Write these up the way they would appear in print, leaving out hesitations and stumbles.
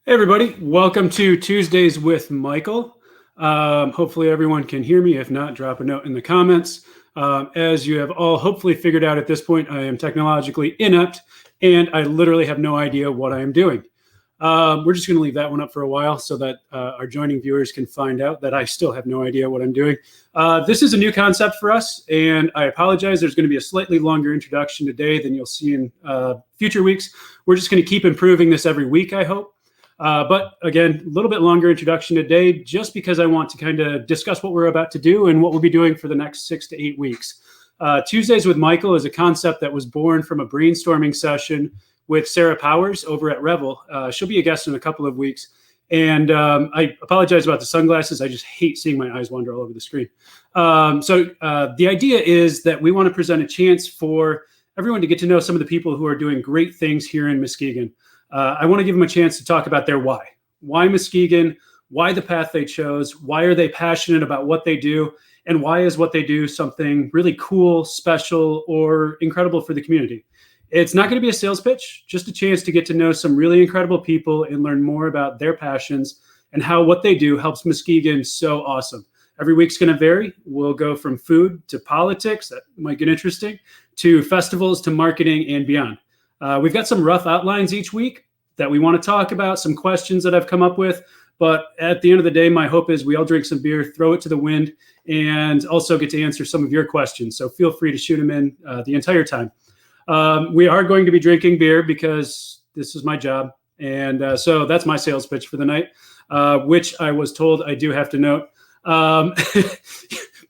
Hey everybody, welcome to Tuesdays with Michael. Hopefully everyone can hear me. If not, drop a note in the comments. As you have all hopefully figured out at this point, I am technologically inept and I literally have no idea what I am doing. We're just going to leave that one up for a while so that our joining viewers can find out that I still have no idea what I'm doing. This is a new concept for us, and I apologize. There's going to be a slightly longer introduction today than you'll see in future weeks. We're just going to keep improving this every week, I hope. But again, a little bit longer introduction today, just because I want to kind of discuss what we're about to do and what we'll be doing for the next 6 to 8 weeks. Tuesdays with Michael is a concept that was born from a brainstorming session with Sarah Powers over at Revel. She'll be a guest in a couple of weeks. And I apologize about the sunglasses. I just hate seeing my eyes wander all over the screen. So the idea is that we want to present a chance for everyone to get to know some of the people who are doing great things here in Muskegon. I want to give them a chance to talk about their why. Why Muskegon? Why the path they chose? Why are they passionate about what they do? And why is what they do something really cool, special, or incredible for the community? It's not going to be a sales pitch, just a chance to get to know some really incredible people and learn more about their passions and how what they do helps Muskegon so awesome. Every week's going to vary. We'll go from food to politics, that might get interesting, to festivals, to marketing, and beyond. We've got some rough outlines each week that we want to talk about, some questions that I've come up with. But at the end of the day, my hope is we all drink some beer, throw it to the wind, and also get to answer some of your questions. So feel free to shoot them in the entire time. We are going to be drinking beer because this is my job. And so that's my sales pitch for the night, which I was told I do have to note.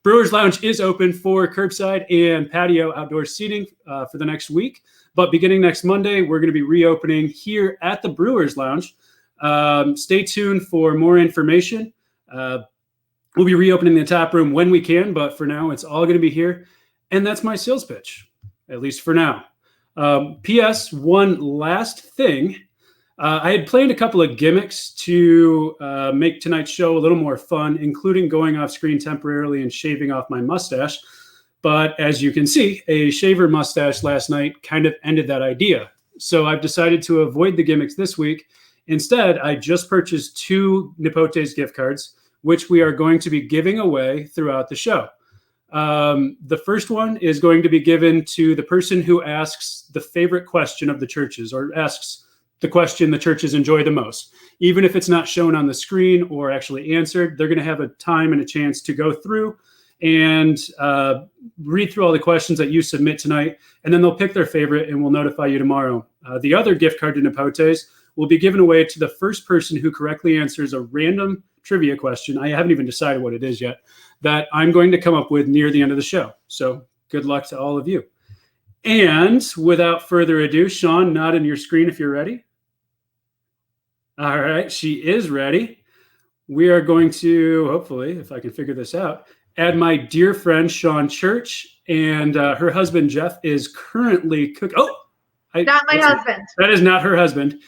Brewers Lounge is open for curbside and patio outdoor seating for the next week. But beginning next Monday, we're going to be reopening here at the Brewers Lounge. Stay tuned for more information. We'll be reopening the tap room when we can, but for now, it's all going to be here. And that's my sales pitch, at least for now. P.S. One last thing. I had planned a couple of gimmicks to make tonight's show a little more fun, including going off screen temporarily and shaving off my mustache. But as you can see, a shaver mustache last night kind of ended that idea. So I've decided to avoid the gimmicks this week. Instead, I just purchased 2 Nepotes gift cards, which we are going to be giving away throughout the show. The first one is going to be given to the person who asks the favorite question of the churches, or asks the question the churches enjoy the most. Even if it's not shown on the screen or actually answered, they're going to have a time and a chance to go through and read through all the questions that you submit tonight, and then they'll pick their favorite and we'll notify you tomorrow. The other gift card to Nipotes will be given away to the first person who correctly answers a random trivia question. I haven't even decided what it is yet, that I'm going to come up with near the end of the show. So good luck to all of you. And without further ado, Shawn, nod in your screen if you're ready. All right, she is ready. We are going to, hopefully, if I can figure this out, add my dear friend, Shawn Church, and her husband, Jeff, is currently cooking. Oh! Not my husband. That is not her husband.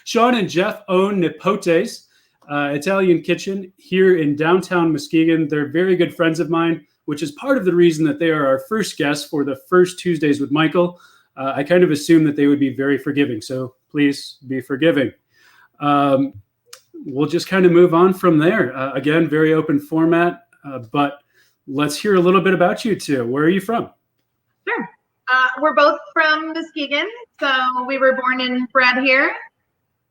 Shawn and Jeff own Nipotes, Italian kitchen here in downtown Muskegon. They're very good friends of mine, which is part of the reason that they are our first guests for the first Tuesdays with Michael. I kind of assumed that they would be very forgiving, so please be forgiving. We'll just kind of move on from there. Again, very open format, but let's hear a little bit about you two. Where are you from? Sure. We're both from Muskegon, so we were born and bred here.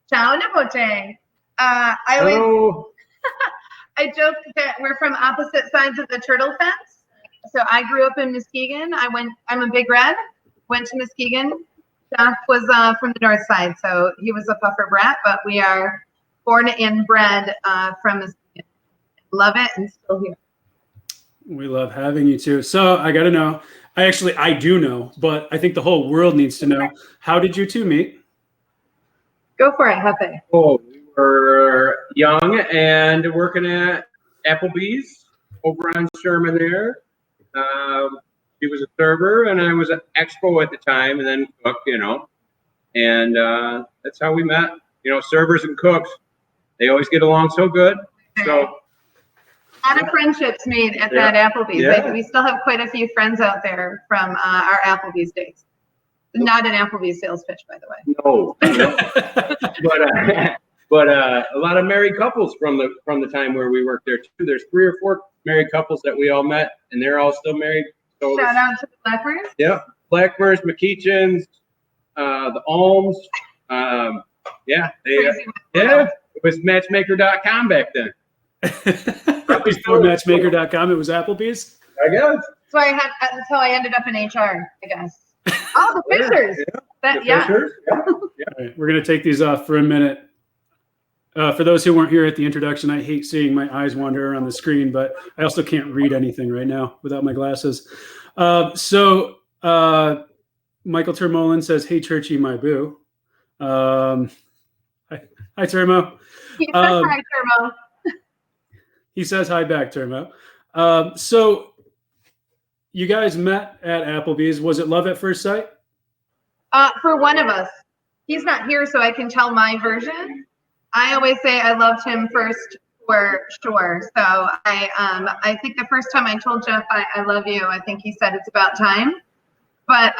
Ciao, Nipote. I joke that we're from opposite sides of the turtle fence. So I grew up in Muskegon. I'm a Big Red, went to Muskegon. Jeff was from the north side, so he was a puffer brat, but we are born and bred from Muskegon. Love it and still here. We love having you too. So I got to know, I do know, but I think the whole world needs to know, how did you two meet? Go for it, Hefe. Oh, we were young and working at Applebee's over on Sherman there. She was a server and I was an expo at the time, and then cook, and that's how we met. Servers and cooks, they always get along so good. So a lot of friendships made at that Applebee's. Yeah. We still have quite a few friends out there from our Applebee's days. Not an Applebee's sales pitch, by the way. No. But a lot of married couples from the time where we worked there too. There's 3 or 4 married couples that we all met, and they're all still married. So Shout out to the Blackbirds. Yeah, Blackbirds, McKeechans, the Alms. It was matchmaker.com back then. Before matchmaker.com, it was Applebee's. I guess. That's how I ended up in HR, I guess. Oh, the Fishers. Fishers. Yeah. All right, we're going to take these off for a minute. For those who weren't here at the introduction, I hate seeing my eyes wander around the screen, but I also can't read anything right now without my glasses. So Michael Termolin says, "Hey, Churchy, my boo." Hi, Termo. He says hi, Termo. He says hi back, Termo. So you guys met at Applebee's. Was it love at first sight? For one of us. He's not here, so I can tell my version. I always say I loved him first for sure. So I think the first time I told Jeff I love you, I think he said it's about time. But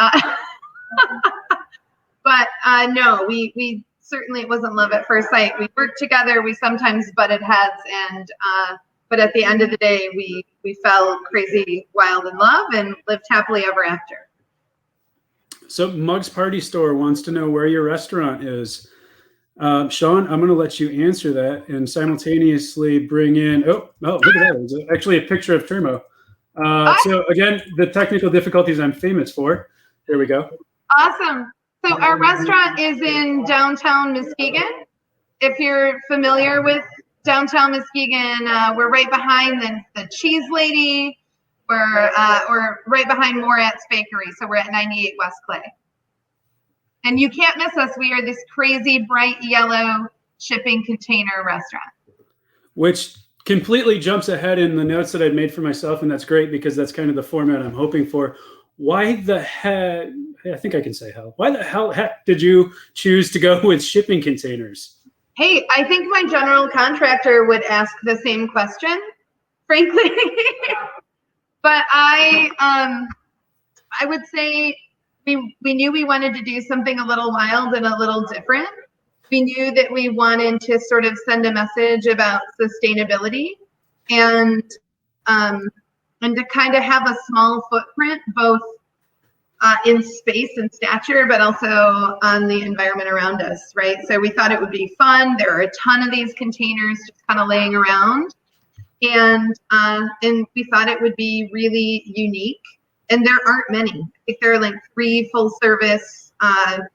no, we certainly, it wasn't love at first sight. We worked together. We sometimes butted heads, and but at the end of the day, we fell crazy wild in love and lived happily ever after. So Mug's Party Store wants to know where your restaurant is. Shawn, I'm going to let you answer that and simultaneously bring in, oh, look at that. It's actually a picture of Termo. So again, the technical difficulties I'm famous for. There we go. Awesome. So our restaurant is in downtown Muskegon. If you're familiar with downtown Muskegon, we're right behind the Cheese Lady. We're right behind Morat's Bakery. So we're at 98 West Clay. And you can't miss us. We are this crazy bright yellow shipping container restaurant. Which completely jumps ahead in the notes that I've made for myself. And that's great because that's kind of the format I'm hoping for. Why the heck, I think I can say hell. Why the hell did you choose to go with shipping containers? Hey, I think my general contractor would ask the same question, frankly. But I would say we knew we wanted to do something a little wild and a little different. We knew that we wanted to sort of send a message about sustainability and to kind of have a small footprint, both in space and stature, but also on the environment around us, right? So we thought it would be fun. There are a ton of these containers just kind of laying around. And we thought it would be really unique. And there aren't many. I think there are like 3 full-service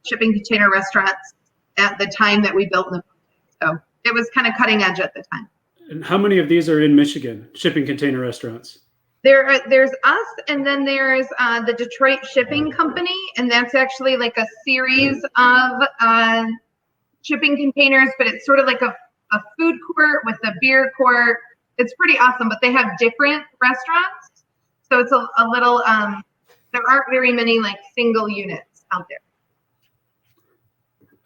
shipping container restaurants at the time that we built them. So it was kind of cutting edge at the time. And how many of these are in Michigan, shipping container restaurants? There's us, and then there's the Detroit Shipping Company, and that's actually like a series of shipping containers, but it's sort of like a food court with a beer court. It's pretty awesome, but they have different restaurants. So it's a little, there aren't very many like single units out there.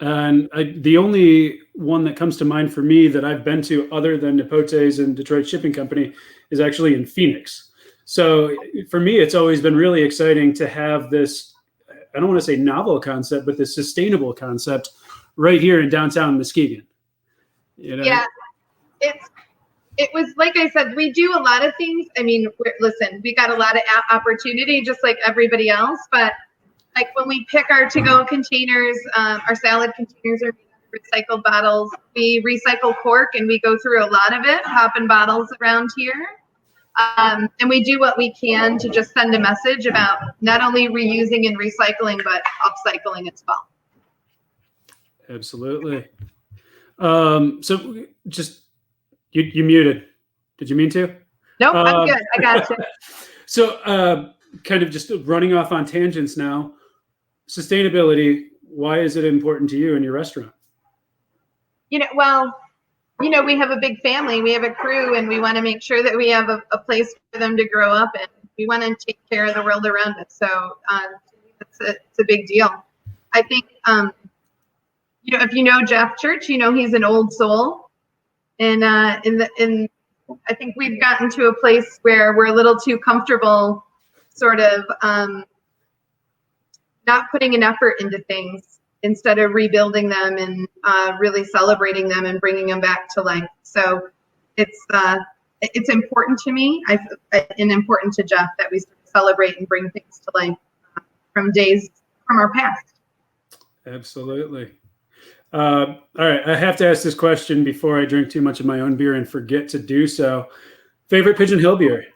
And the only one that comes to mind for me that I've been to other than Nipote's and Detroit Shipping Company is actually in Phoenix. So for me, it's always been really exciting to have this, I don't want to say novel concept, but this sustainable concept right here in downtown Muskegon. You know? Yeah, it was, like I said, we do a lot of things. I mean, listen, we got a lot of opportunity just like everybody else, but like when we pick our to-go containers, our salad containers are recycled bottles. We recycle cork and we go through a lot of it, popping bottles around here. And we do what we can to just send a message about not only reusing and recycling, but upcycling as well. Absolutely. So just, you muted. Did you mean to? Nope, I'm good. I got you. So kind of just running off on tangents now. Sustainability, why is it important to you and your restaurant? We have a big family, we have a crew, and we want to make sure that we have a place for them to grow up in. We want to take care of the world around us. So it's a big deal. I think, if you know Jeff Church, he's an old soul. And I think we've gotten to a place where we're a little too comfortable sort of not putting an effort into things instead of rebuilding them and really celebrating them and bringing them back to life. So it's important to me and important to Jeff that we celebrate and bring things to life from our past. Absolutely. All right, I have to ask this question before I drink too much of my own beer and forget to do so. Favorite Pigeon Hill beer?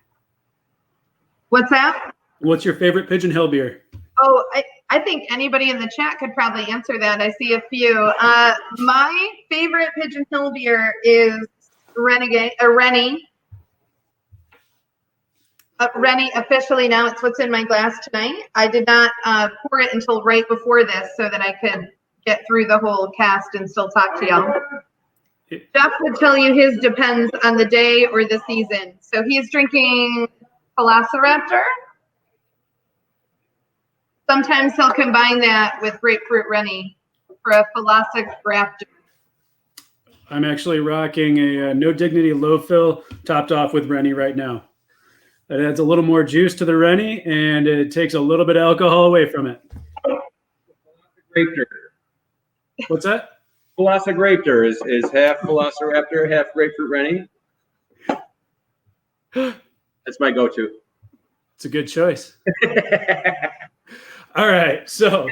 What's that? What's your favorite Pigeon Hill beer? Oh, I think anybody in the chat could probably answer that. I see a few. My favorite Pigeon Hill beer is Rennie. Rennie, officially now, it's what's in my glass tonight. I did not pour it until right before this so that I could get through the whole cast and still talk to y'all. Jeff would tell you his depends on the day or the season. So he's drinking Velociraptor. Sometimes he'll combine that with grapefruit Rennie for a Velociraptor. I'm actually rocking a No Dignity low fill topped off with Rennie right now. It adds a little more juice to the Rennie, and it takes a little bit of alcohol away from it. What's that? Velociraptor is half Velociraptor, half grapefruit Rennie. That's my go-to. It's a good choice. All right, so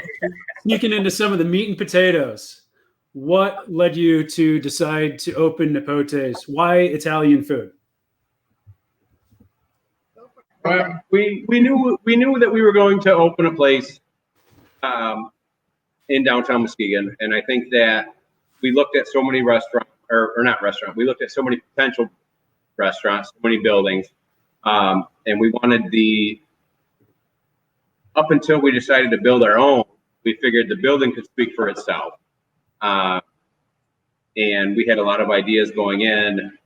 sneaking into some of the meat and potatoes. What led you to decide to open Nepotes? Why Italian food? We knew that we were going to open a place in downtown Muskegon, and I think that we looked at so many restaurants, or not restaurants. We looked at so many potential restaurants, so many buildings, and we wanted up until we decided to build our own, we figured the building could speak for itself. And we had a lot of ideas going in.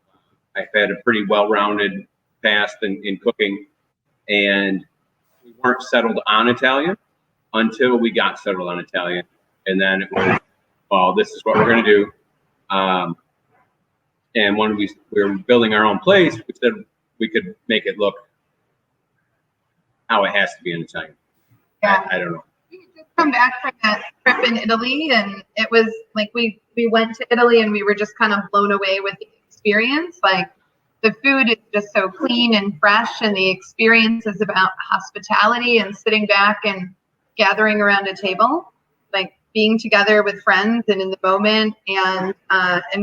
I've had a pretty well-rounded past in cooking, and we weren't settled on Italian until we got settled on Italian. And then it was, well, this is what we're going to do. And when we were building our own place, we said we could make it look how it has to be in Italian. Yeah. I don't know. We just come back from that trip in Italy, and it was like we went to Italy and we were just kind of blown away with the experience. Like the food is just so clean and fresh, and the experience is about hospitality and sitting back and gathering around a table, like being together with friends and in the moment, and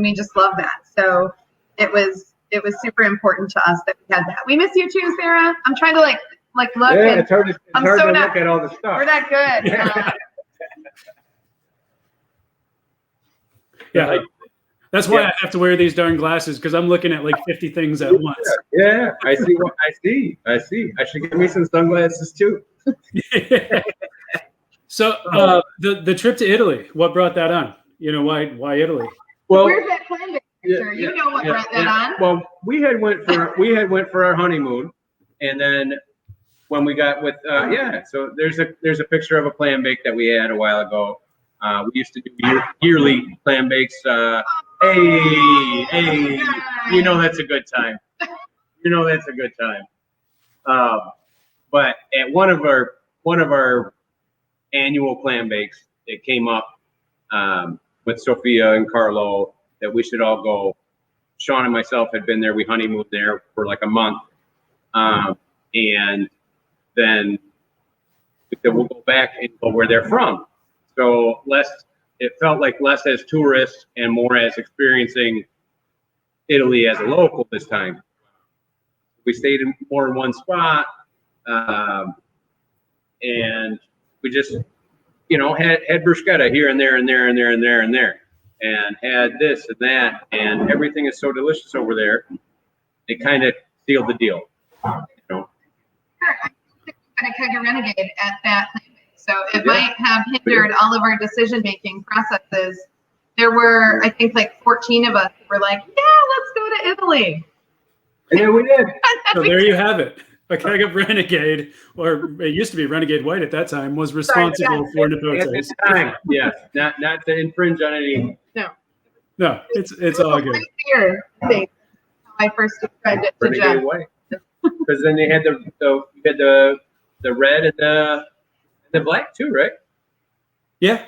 we just love that. So it was super important to us that we had that. We miss you too, Sarah. I'm trying to look. Yeah, it's hard to look at all the stuff. We're not good. Yeah, that's why I have to wear these darn glasses, because I'm looking at like 50 things at once. Yeah, I see. I should get me some sunglasses too. So the trip to Italy, what brought that on? You know, why Italy? Well, where's that plan picture? You know what brought that on? Well, we had went for our honeymoon, and then when we got with so there's a picture of a clam bake that we had a while ago. We used to do yearly clam bakes. Hey, you know that's a good time. But at one of our annual clam bakes, it came up with Sophia and Carlo that we should all go. Shawn and myself had been there. We honeymooned there for like a month, and then we said we'll go back and go where they're from. So it felt like less as tourists and more as experiencing Italy as a local this time. We stayed in more in one spot, and we just, had bruschetta here and there and there and there and there and there, and had this and that, and everything is so delicious over there. It kind of sealed the deal, Got a keg of Renegade at that time. So it might have hindered all of our decision-making processes. There were, I think, like 14 of us who were like, yeah, let's go to Italy. And then we did. So there you have it. A keg of Renegade, or it used to be Renegade White at that time, was responsible for Nepotes. At the time, yes. Not to infringe on any. No, it's all good. Here, how I first described it to Jeff. Because then they had the red and the the black too, right? Yeah.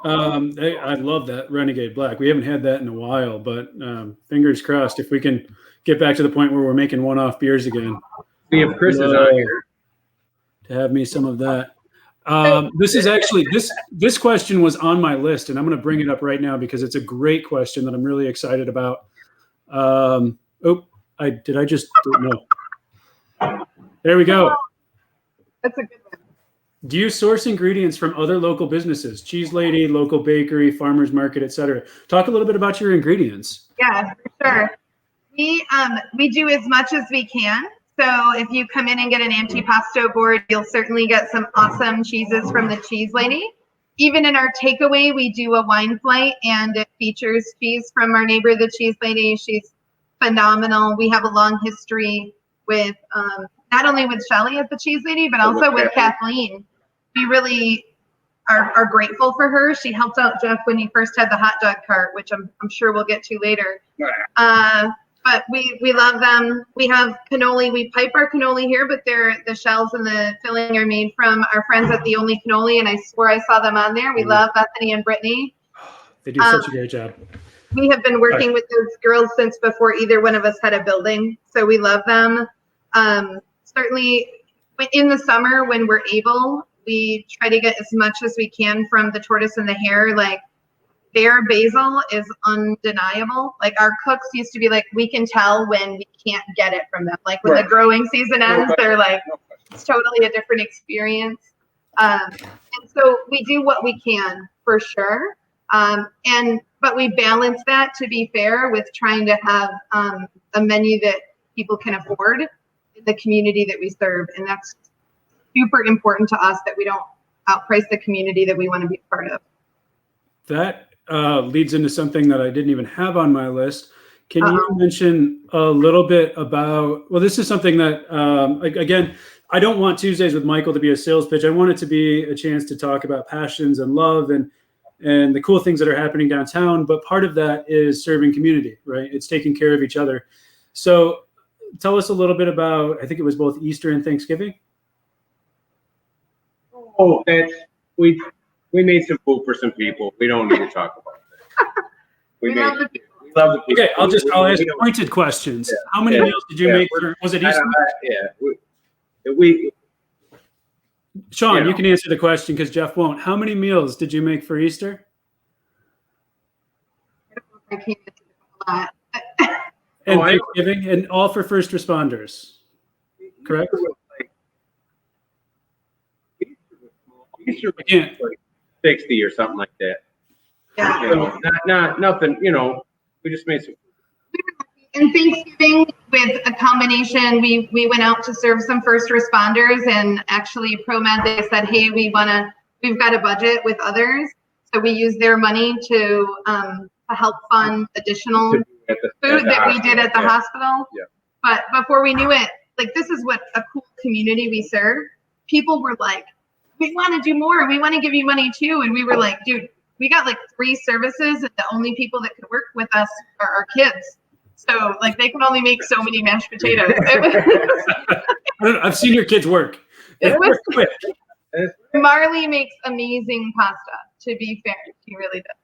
I love that Renegade Black. We haven't had that in a while, but fingers crossed if we can get back to the point where we're making one-off beers again. We have Chris is on here to have me some of that. This is actually this question was on my list, and I'm going to bring it up right now because it's a great question that I'm really excited about. I just no. There we go. That's a good one. Do you source ingredients from other local businesses? Cheese Lady, local bakery, farmers market, etc. Talk a little bit about your ingredients. Yeah, for sure. We do as much as we can. So if you come in and get an antipasto board, you'll certainly get some awesome cheeses from the Cheese Lady. Even in our takeaway, we do a wine flight, and it features cheese from our neighbor, the Cheese Lady. She's phenomenal. We have a long history with not only with Shelly at the Cheese Lady, but also with Kathleen. We really are grateful for her. She helped out Jeff when he first had the hot dog cart, which I'm sure we'll get to later. But we love them. We have cannoli. We pipe our cannoli here, but the shells and the filling are made from our friends at the Only Cannoli, and I swear I saw them on there. We love Bethany and Brittany. They do such a great job. We have been working with those girls since before either one of us had a building, so we love them. Certainly, in the summer when we're able, we try to get as much as we can from the Tortoise and the Hare. Like, their basil is undeniable. Like, our cooks used to be like, we can tell when we can't get it from them. Like, when the growing season ends, they're like, it's totally a different experience. And so we do what we can for sure. But we balance that, to be fair, with trying to have a menu that people can afford in the community that we serve. And that's super important to us, that we don't outprice the community that we want to be a part of. That leads into something that I didn't even have on my list. Can you mention a little bit about, well, this is something that, again, I don't want Tuesdays with Michael to be a sales pitch. I want it to be a chance to talk about passions and love and the cool things that are happening downtown. But part of that is serving community, right? It's taking care of each other. So tell us a little bit about, I think it was both Easter and Thanksgiving. Oh, we made some food for some people. We don't need to talk about that. We love the people. Okay, I'll ask pointed questions. Yeah. How many meals did you make? Was it Easter? Shawn, you can answer the question because Jeff won't. How many meals did you make for Easter? I can't do a lot. And Thanksgiving, and all for first responders, correct? Easter was like 60 or something like that. Yeah. You know, not nothing. You know, we just made some. And Thanksgiving, with a combination, we went out to serve some first responders, and actually ProMed, they said, hey, we've got a budget with others, so we used their money to help fund additional food that we did at the hospital. Yeah. But before we knew it, like, this is what a cool community we serve. People were like, we want to do more. We want to give you money too. And we were like, dude, we got like 3 services, and the only people that could work with us are our kids. So, like, they can only make so many mashed potatoes. I've seen your kids work. It was quick. Marley makes amazing pasta, to be fair. She really does.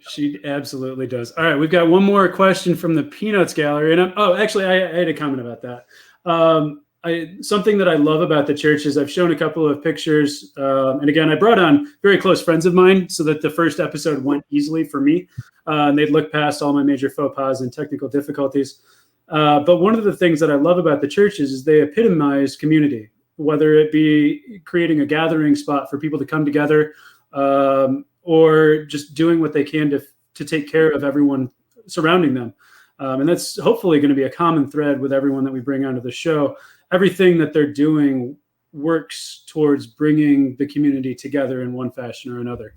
She absolutely does. All right, we've got one more question from the Peanuts Gallery. And actually, I had a comment about that. Something that I love about the church is I've shown a couple of pictures. And again, I brought on very close friends of mine so that the first episode went easily for me. And they'd look past all my major faux pas and technical difficulties. But one of the things that I love about the church is they epitomize community, whether it be creating a gathering spot for people to come together or just doing what they can to take care of everyone surrounding them. And that's hopefully going to be a common thread with everyone that we bring onto the show. Everything that they're doing works towards bringing the community together in one fashion or another.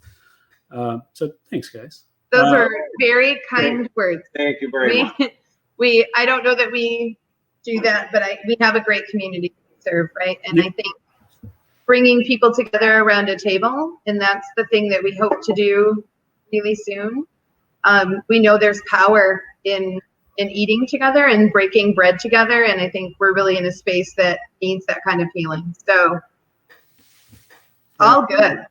So thanks, guys. Those are very kind words. Thank you very much. I don't know that we do that, but we have a great community to serve, right? And I think bringing people together around a table, and that's the thing that we hope to do really soon. We know there's power in eating together and breaking bread together, and I think we're really in a space that needs that kind of healing. So All good.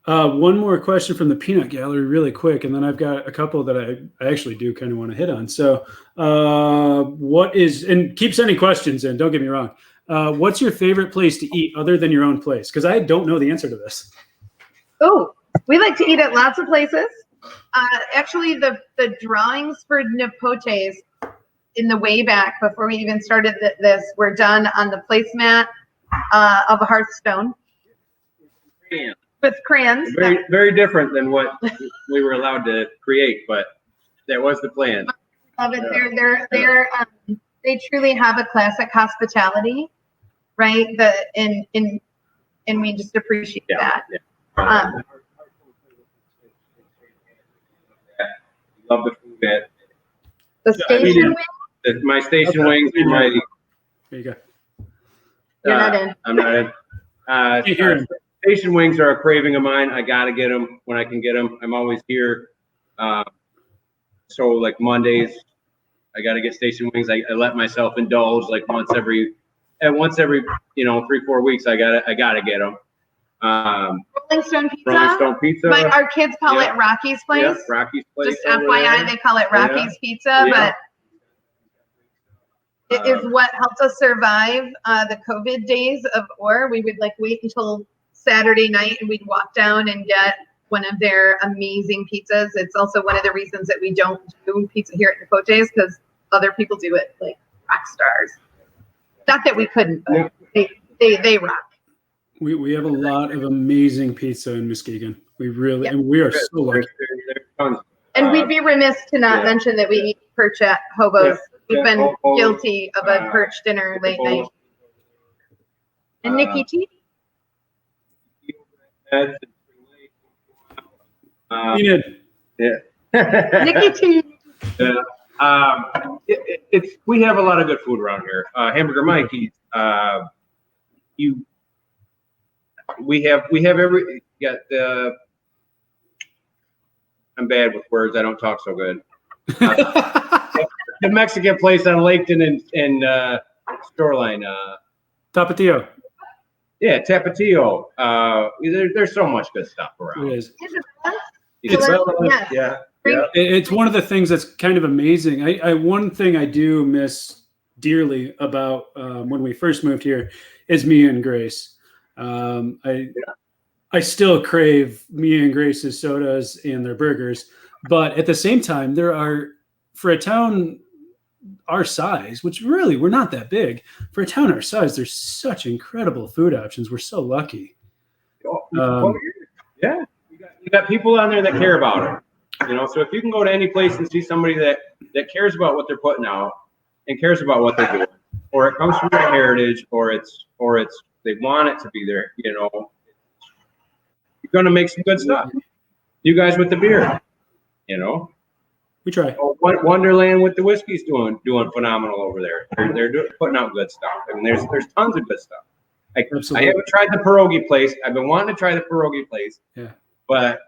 One more question from the peanut gallery really quick, and then I've got a couple that I actually do kind of want to hit on. So and keep sending questions in, don't get me wrong. What's your favorite place to eat other than your own place? Because I don't know the answer to this. Oh, we like to eat at lots of places. Actually, the drawings for Nepotes in the way back before we even started this were done on the placemat of a Hearthstone with crayons. Very, very different than what we were allowed to create, but that was the plan. Love it. They truly have a classic hospitality, right? And we just appreciate that. Yeah. Love the food at The station wing. my station wings and my. There you go. You're not in. I'm not in. Station wings are a craving of mine. I gotta get them when I can get them. I'm always here. So like Mondays, I gotta get station wings. I let myself indulge like once every 3-4 weeks. I gotta get them. Rolling Stone Pizza. Rolling Stone Pizza. Our kids call it Rocky's Place. Yep, Rocky's Place. Just FYI, they call it Rocky's Pizza, but it is what helped us survive the COVID days of Orr. We would wait until Saturday night and we'd walk down and get one of their amazing pizzas. It's also one of the reasons that we don't do pizza here at Nipote's, because other people do it like rock stars. Not that we couldn't, but they rock. We have a lot of amazing pizza in Muskegon. We really, and we are so lucky. And we'd be remiss to not mention that we eat perch at Hobos. We've been guilty of a perch dinner late night. And Nikki T. Nikki T. We have a lot of good food around here. Hamburger Mikey's. We have I'm bad with words. I don't talk so good. The Mexican place on Laketon and Shoreline. Tapatio. Yeah, Tapatio. There's so much good stuff around. It is. Yeah. It's one of the things that's kind of amazing. One thing I do miss dearly about when we first moved here is Mia and Grace. I still crave Mia and Grace's sodas and their burgers, but at the same time, there are, for a town our size, which really we're not that big, for a town our size, there's such incredible food options. We're so lucky. Yeah, you got people on there that care about it. So if you can go to any place and see somebody that cares about what they're putting out and cares about what they're doing, or it comes from their heritage, or it's they want it to be there, you're gonna make some good stuff. You guys with the beer, we try. Wonderland with the whiskey's doing phenomenal over there. They're putting out good stuff. I mean, there's tons of good stuff. I haven't tried the pierogi place. I've been wanting to try the pierogi place. Yeah, but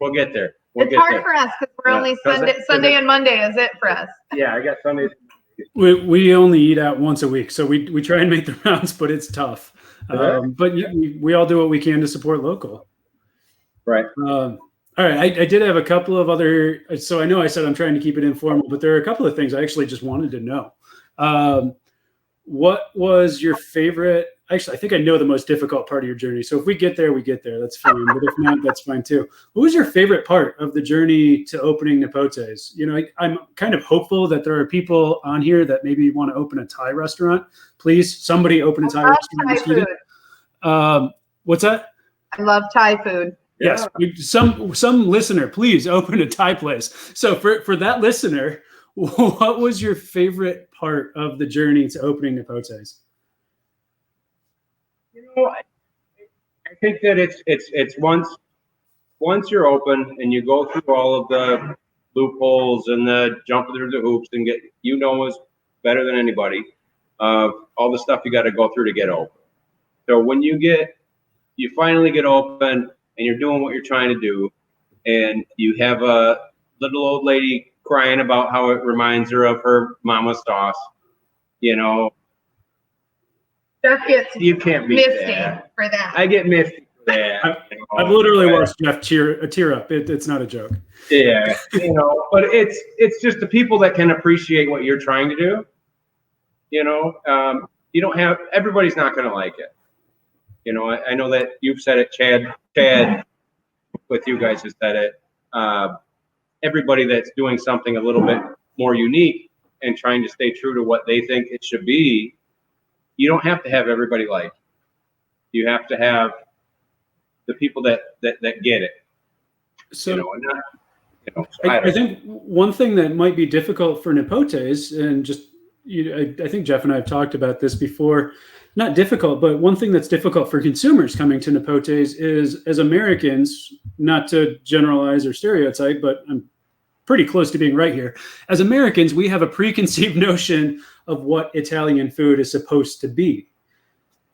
we'll get there. It's hard for us because we're only Sunday and Monday is it for us. Yeah, I got Sundays. We only eat out once a week, so we try and make the rounds, but it's tough. But we all do what we can to support local. Right. All right. I did have a couple of other. So I know I said I'm trying to keep it informal, but there are a couple of things I actually just wanted to know. What was your favorite? Actually, I think I know the most difficult part of your journey. So if we get there, we get there. That's fine. But if not, that's fine too. What was your favorite part of the journey to opening Nipote's? I'm kind of hopeful that there are people on here that maybe want to open a Thai restaurant. Please, somebody open a Thai restaurant. What's that? I love Thai food. Yes, some listener, please open a Thai place. So for that listener, what was your favorite part of the journey to opening Nipote's? I think that it's once you're open and you go through all of the loopholes and the jump through the hoops and get is better than anybody all the stuff you got to go through to get open. So when you finally get open and you're doing what you're trying to do, and you have a little old lady crying about how it reminds her of her mama's sauce, Jeff gets You can't beat misty that. for that. I get misty for that. I've literally watched Jeff tear up. It's not a joke. Yeah, but it's just the people that can appreciate what you're trying to do. You don't have, everybody's not going to like it. I know that you've said it, Chad, with you guys has said it. Everybody that's doing something a little bit more unique and trying to stay true to what they think it should be, you don't have to have everybody like. You have to have the people that get it. So, so I think one thing that might be difficult for Nepotes, and just I think Jeff and I have talked about this before, not difficult, but one thing that's difficult for consumers coming to Nepotes is, as Americans, not to generalize or stereotype, but I'm pretty close to being right here. As Americans, we have a preconceived notion of what Italian food is supposed to be.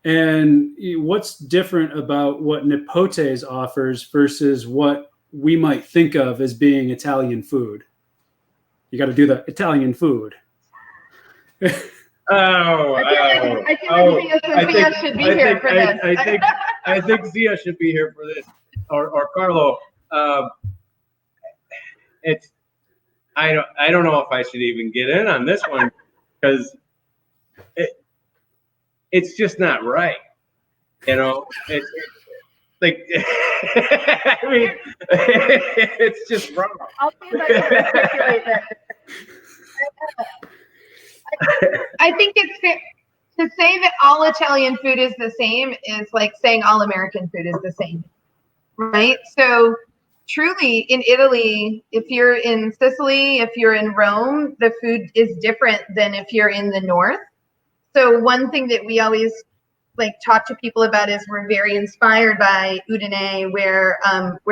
And what's different about what Nepotes offers versus what we might think of as being Italian food? You got to do the Italian food. I think Zia should be here for this. I think Zia should be here for this, or Carlo. I don't know if I should even get in on this one because it's just not right. It's like I mean, it's just wrong. I'll see if I can articulate that. I think it's fair to say that all Italian food is the same is like saying all American food is the same, right? So truly in Italy, if you're in Sicily, if you're in Rome, the food is different than if you're in the north. So one thing that we always talk to people about is we're very inspired by Udine, where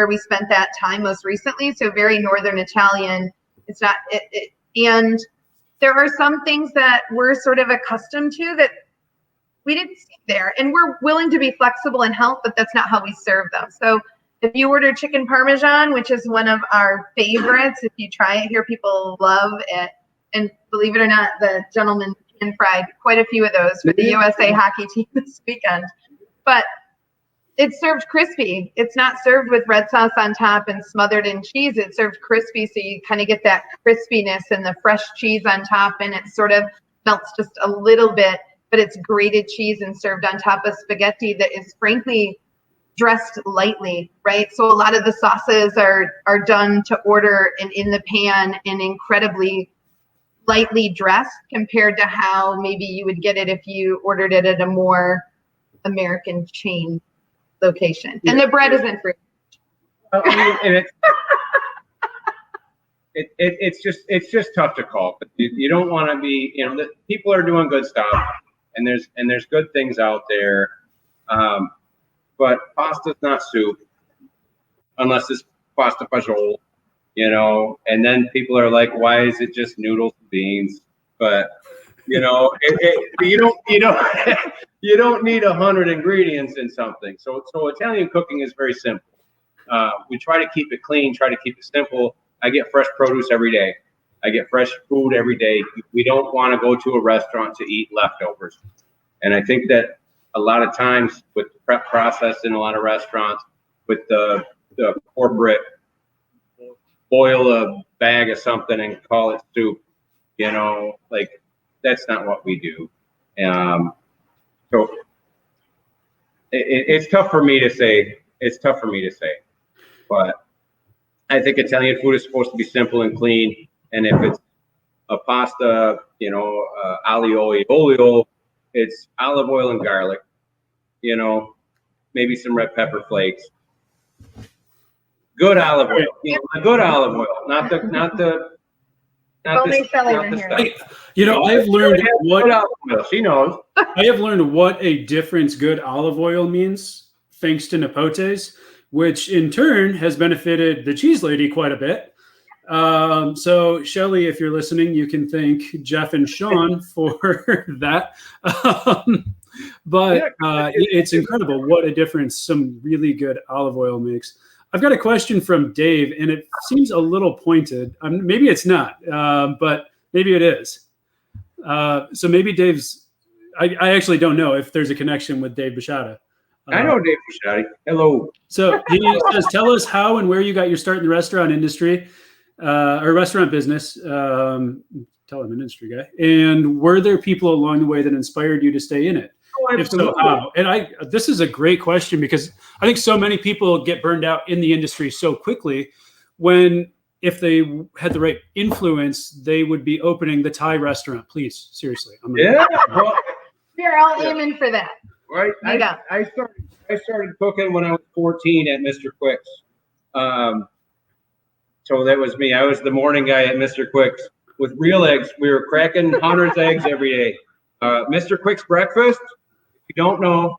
we spent that time most recently. So very northern Italian. It's not and there are some things that we're sort of accustomed to that we didn't see there. And we're willing to be flexible and help, but that's not how we serve them. So if you order chicken Parmesan, which is one of our favorites, if you try it here, people love it. And believe it or not, the gentleman fried quite a few of those for the USA hockey team this weekend. But it's served crispy. It's not served with red sauce on top and smothered in cheese. It's served crispy, so you kind of get that crispiness and the fresh cheese on top, and it sort of melts just a little bit, but it's grated cheese and served on top of spaghetti that is frankly dressed lightly, right? So a lot of the sauces are done to order and in the pan and incredibly lightly dressed compared to how maybe you would get it if you ordered it at a more American chain location. And the bread isn't free. And it's just tough to call. But you don't want to be, people are doing good stuff, and there's good things out there. But pasta's not soup unless it's pasta fagioli. And then people are like, why is it just noodles and beans? But you don't need 100 ingredients in something. So Italian cooking is very simple. We try to keep it clean, try to keep it simple. I get fresh produce every day. I get fresh food every day. We don't want to go to a restaurant to eat leftovers. And I think that a lot of times with the prep process in a lot of restaurants, with the corporate boil a bag of something and call it soup, that's not what we do. So it's tough for me to say. But I think Italian food is supposed to be simple and clean. And if it's a pasta, aglio e olio, it's olive oil and garlic, maybe some red pepper flakes. Good olive oil, good olive oil, not the stuff. I've learned what she knows. I have learned what a difference good olive oil means, thanks to Nepotes, which in turn has benefited the cheese lady quite a bit. So Shelly, if you're listening, you can thank Jeff and Shawn for that. But it's incredible what a difference some really good olive oil makes. I've got a question from Dave, and it seems a little pointed. Maybe it's not, but maybe it is. So maybe Dave's I actually don't know if there's a connection with Dave Bashada. I know Dave Bashada. Hello. So he says, tell us how and where you got your start in the restaurant industry or restaurant business. Tell him an industry guy. And were there people along the way that inspired you to stay in it? Oh, if so, how? And this is a great question because I think so many people get burned out in the industry so quickly when if they had the right influence, they would be opening the Thai restaurant. Please, seriously. Yeah. Well, we're all aiming for that. Right. I started cooking when I was 14 at Mr. Quick's. So that was me. I was the morning guy at Mr. Quick's with real eggs. We were cracking hundreds of eggs every day. Mr. Quick's breakfast, if you don't know,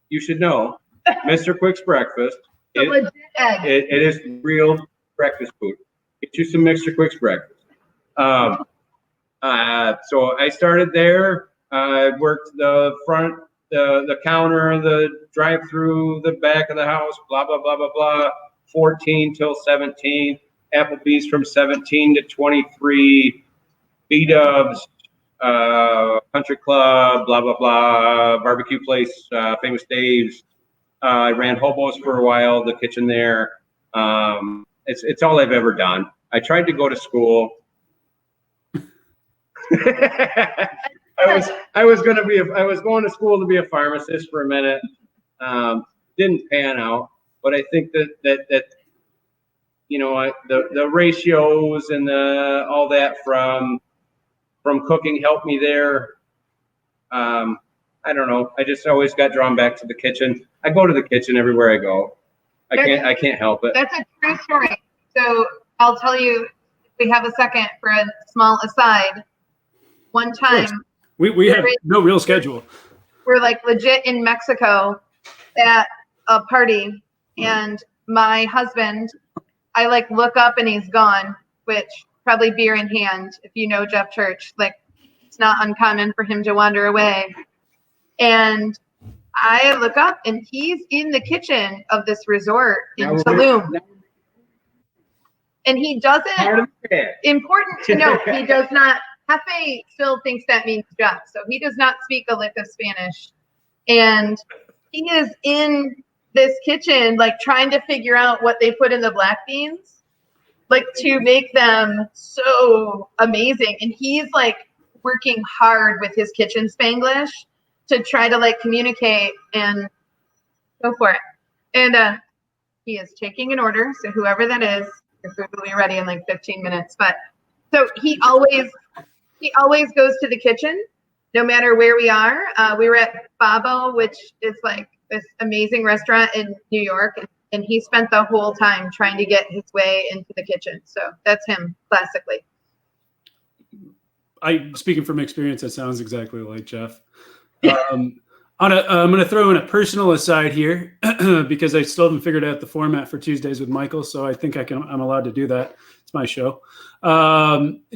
you should know. Mr. Quick's breakfast. It is real breakfast food. Get you some Mr. Quick's breakfast. So I started there. I worked the front, the counter, the drive-through, the back of the house, blah, blah, blah, blah, blah. 14 till 17. Applebee's from 17 to 23. B-Dubs, Country Club, blah, blah, blah. Barbecue place, Famous Dave's. I ran Hobos for a while, the kitchen there. It's all I've ever done. I tried to go to school. I was going to school to be a pharmacist for a minute. Didn't pan out, but I think that you know the ratios and all that from cooking helped me there. I don't know. I just always got drawn back to the kitchen. I go to the kitchen everywhere I go. I can't help it. That's a true story. So I'll tell you, if we have a second for a small aside. One time, we have no real schedule. We're like legit in Mexico at a party, and my husband, I like look up and he's gone, which probably beer in hand. If you know Jeff Church, like it's not uncommon for him to wander away. And I look up and he's in the kitchen of this resort in Tulum. And he doesn't, important to note, he does not, Hefe still thinks that means Jeff. So he does not speak a lick of Spanish. And he is in this kitchen, like trying to figure out what they put in the black beans, like to make them so amazing. And he's like working hard with his kitchen Spanglish to try to like communicate and go for it. And he is taking an order. So whoever that is, your food will be ready in like 15 minutes. But so he always goes to the kitchen, no matter where we are. We were at Babo, which is like this amazing restaurant in New York. And he spent the whole time trying to get his way into the kitchen. So that's him classically. Speaking from experience, that sounds exactly like Jeff. I'm going to throw in a personal aside here because I still haven't figured out the format for Tuesdays with Michael. So I think I'm allowed to do that. It's my show.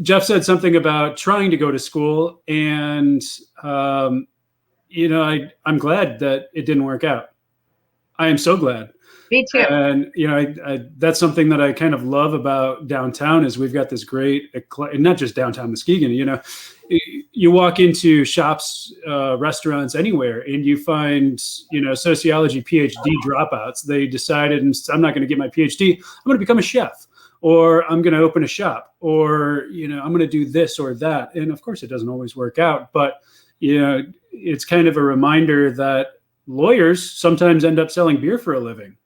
Jeff said something about trying to go to school, and I'm glad that it didn't work out. I am so glad. Me too. And that's something that I kind of love about downtown is we've got this great, not just downtown Muskegon. You walk into shops, restaurants, anywhere, and you find sociology PhD dropouts. They decided, I'm not going to get my PhD. I'm going to become a chef, or I'm going to open a shop, or I'm going to do this or that. And of course, it doesn't always work out, but it's kind of a reminder that lawyers sometimes end up selling beer for a living,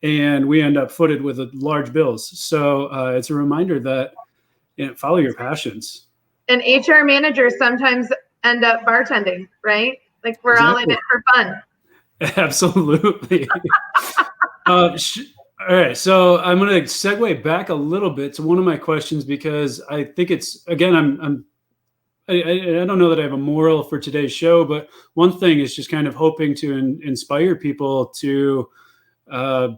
and we end up footed with large bills. So it's a reminder that follow your passions. And HR managers sometimes end up bartending, right? Like we're all in it for fun. Absolutely. All right, so I'm going to segue back a little bit to one of my questions because I think it's, again, I don't know that I have a moral for today's show, but one thing is just kind of hoping to inspire people to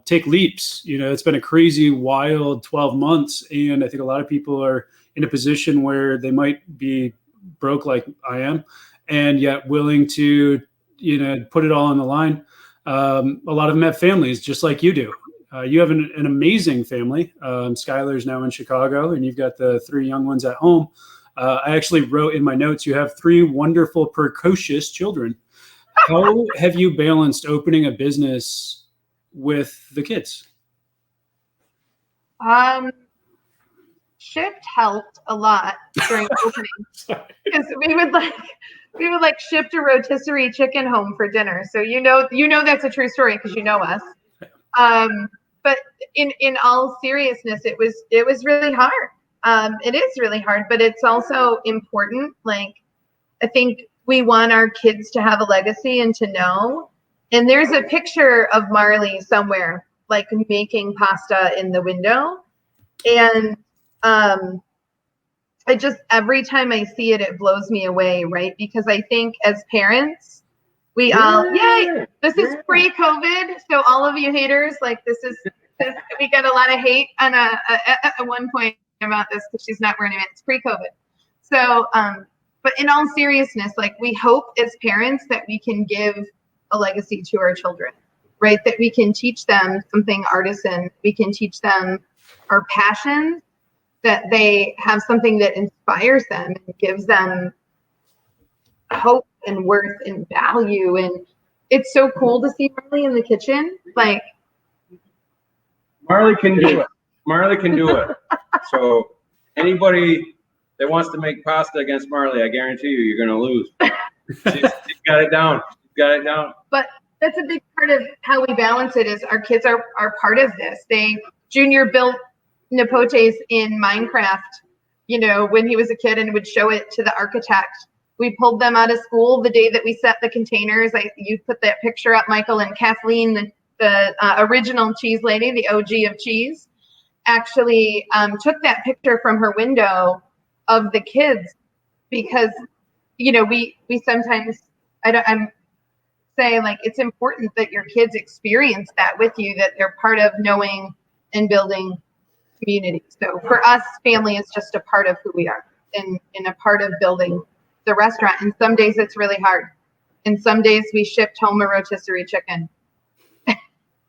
take leaps. It's been a crazy, wild 12 months, and I think a lot of people are in a position where they might be broke like I am, and yet willing to, put it all on the line. A lot of them have families just like you do. You have an amazing family. Skylar's now in Chicago, and you've got the 3 young ones at home. I actually wrote in my notes, you have 3 wonderful, precocious children. How have you balanced opening a business with the kids? Shift helped a lot during opening because we would shift a rotisserie chicken home for dinner. So you know that's a true story because you know us. But in all seriousness, it was really hard. It is really hard, but it's also important. Like, I think we want our kids to have a legacy and to know. And there's a picture of Marley somewhere, like making pasta in the window. And I just, every time I see it, it blows me away, right? Because I think as parents, we all, this is pre-COVID. So all of you haters, like we get a lot of hate on at one point about this because she's not wearing it. It's pre-COVID. So, but in all seriousness, like, we hope as parents that we can give a legacy to our children, right? That we can teach them something artisan. We can teach them our passion, that they have something that inspires them and gives them hope and worth and value. And it's so cool to see Marley in the kitchen. Like, Marley can do it. Marley can do it. So anybody that wants to make pasta against Marley, I guarantee you're going to lose. She's got it down. She's got it down. But that's a big part of how we balance it is our kids are part of this. Junior built Nepotes in Minecraft, when he was a kid, and would show it to the architect. We pulled them out of school the day that we set the containers. You put that picture up, Michael, and Kathleen, the original cheese lady, the OG of cheese, actually took that picture from her window of the kids because, we sometimes, I'm saying, like, it's important that your kids experience that with you, that they're part of knowing and building community. So for us, family is just a part of who we are and a part of building the restaurant. And some days it's really hard. And some days we shipped home a rotisserie chicken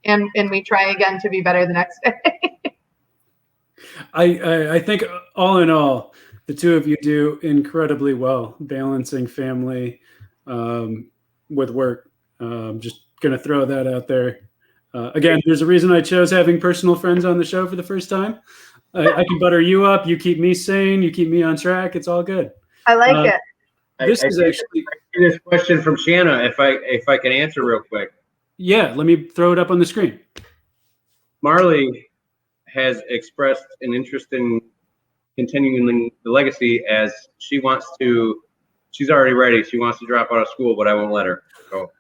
and we try again to be better the next day. I think all in all, the two of you do incredibly well balancing family with work. Just going to throw that out there. Again, there's a reason I chose having personal friends on the show for the first time. I can butter you up. You keep me sane. You keep me on track. It's all good. I like it. This is actually this question from Shanna. If I can answer real quick. Yeah, let me throw it up on the screen. Marley has expressed an interest in continuing the legacy, as she's already ready. She wants to drop out of school, but I won't let her. So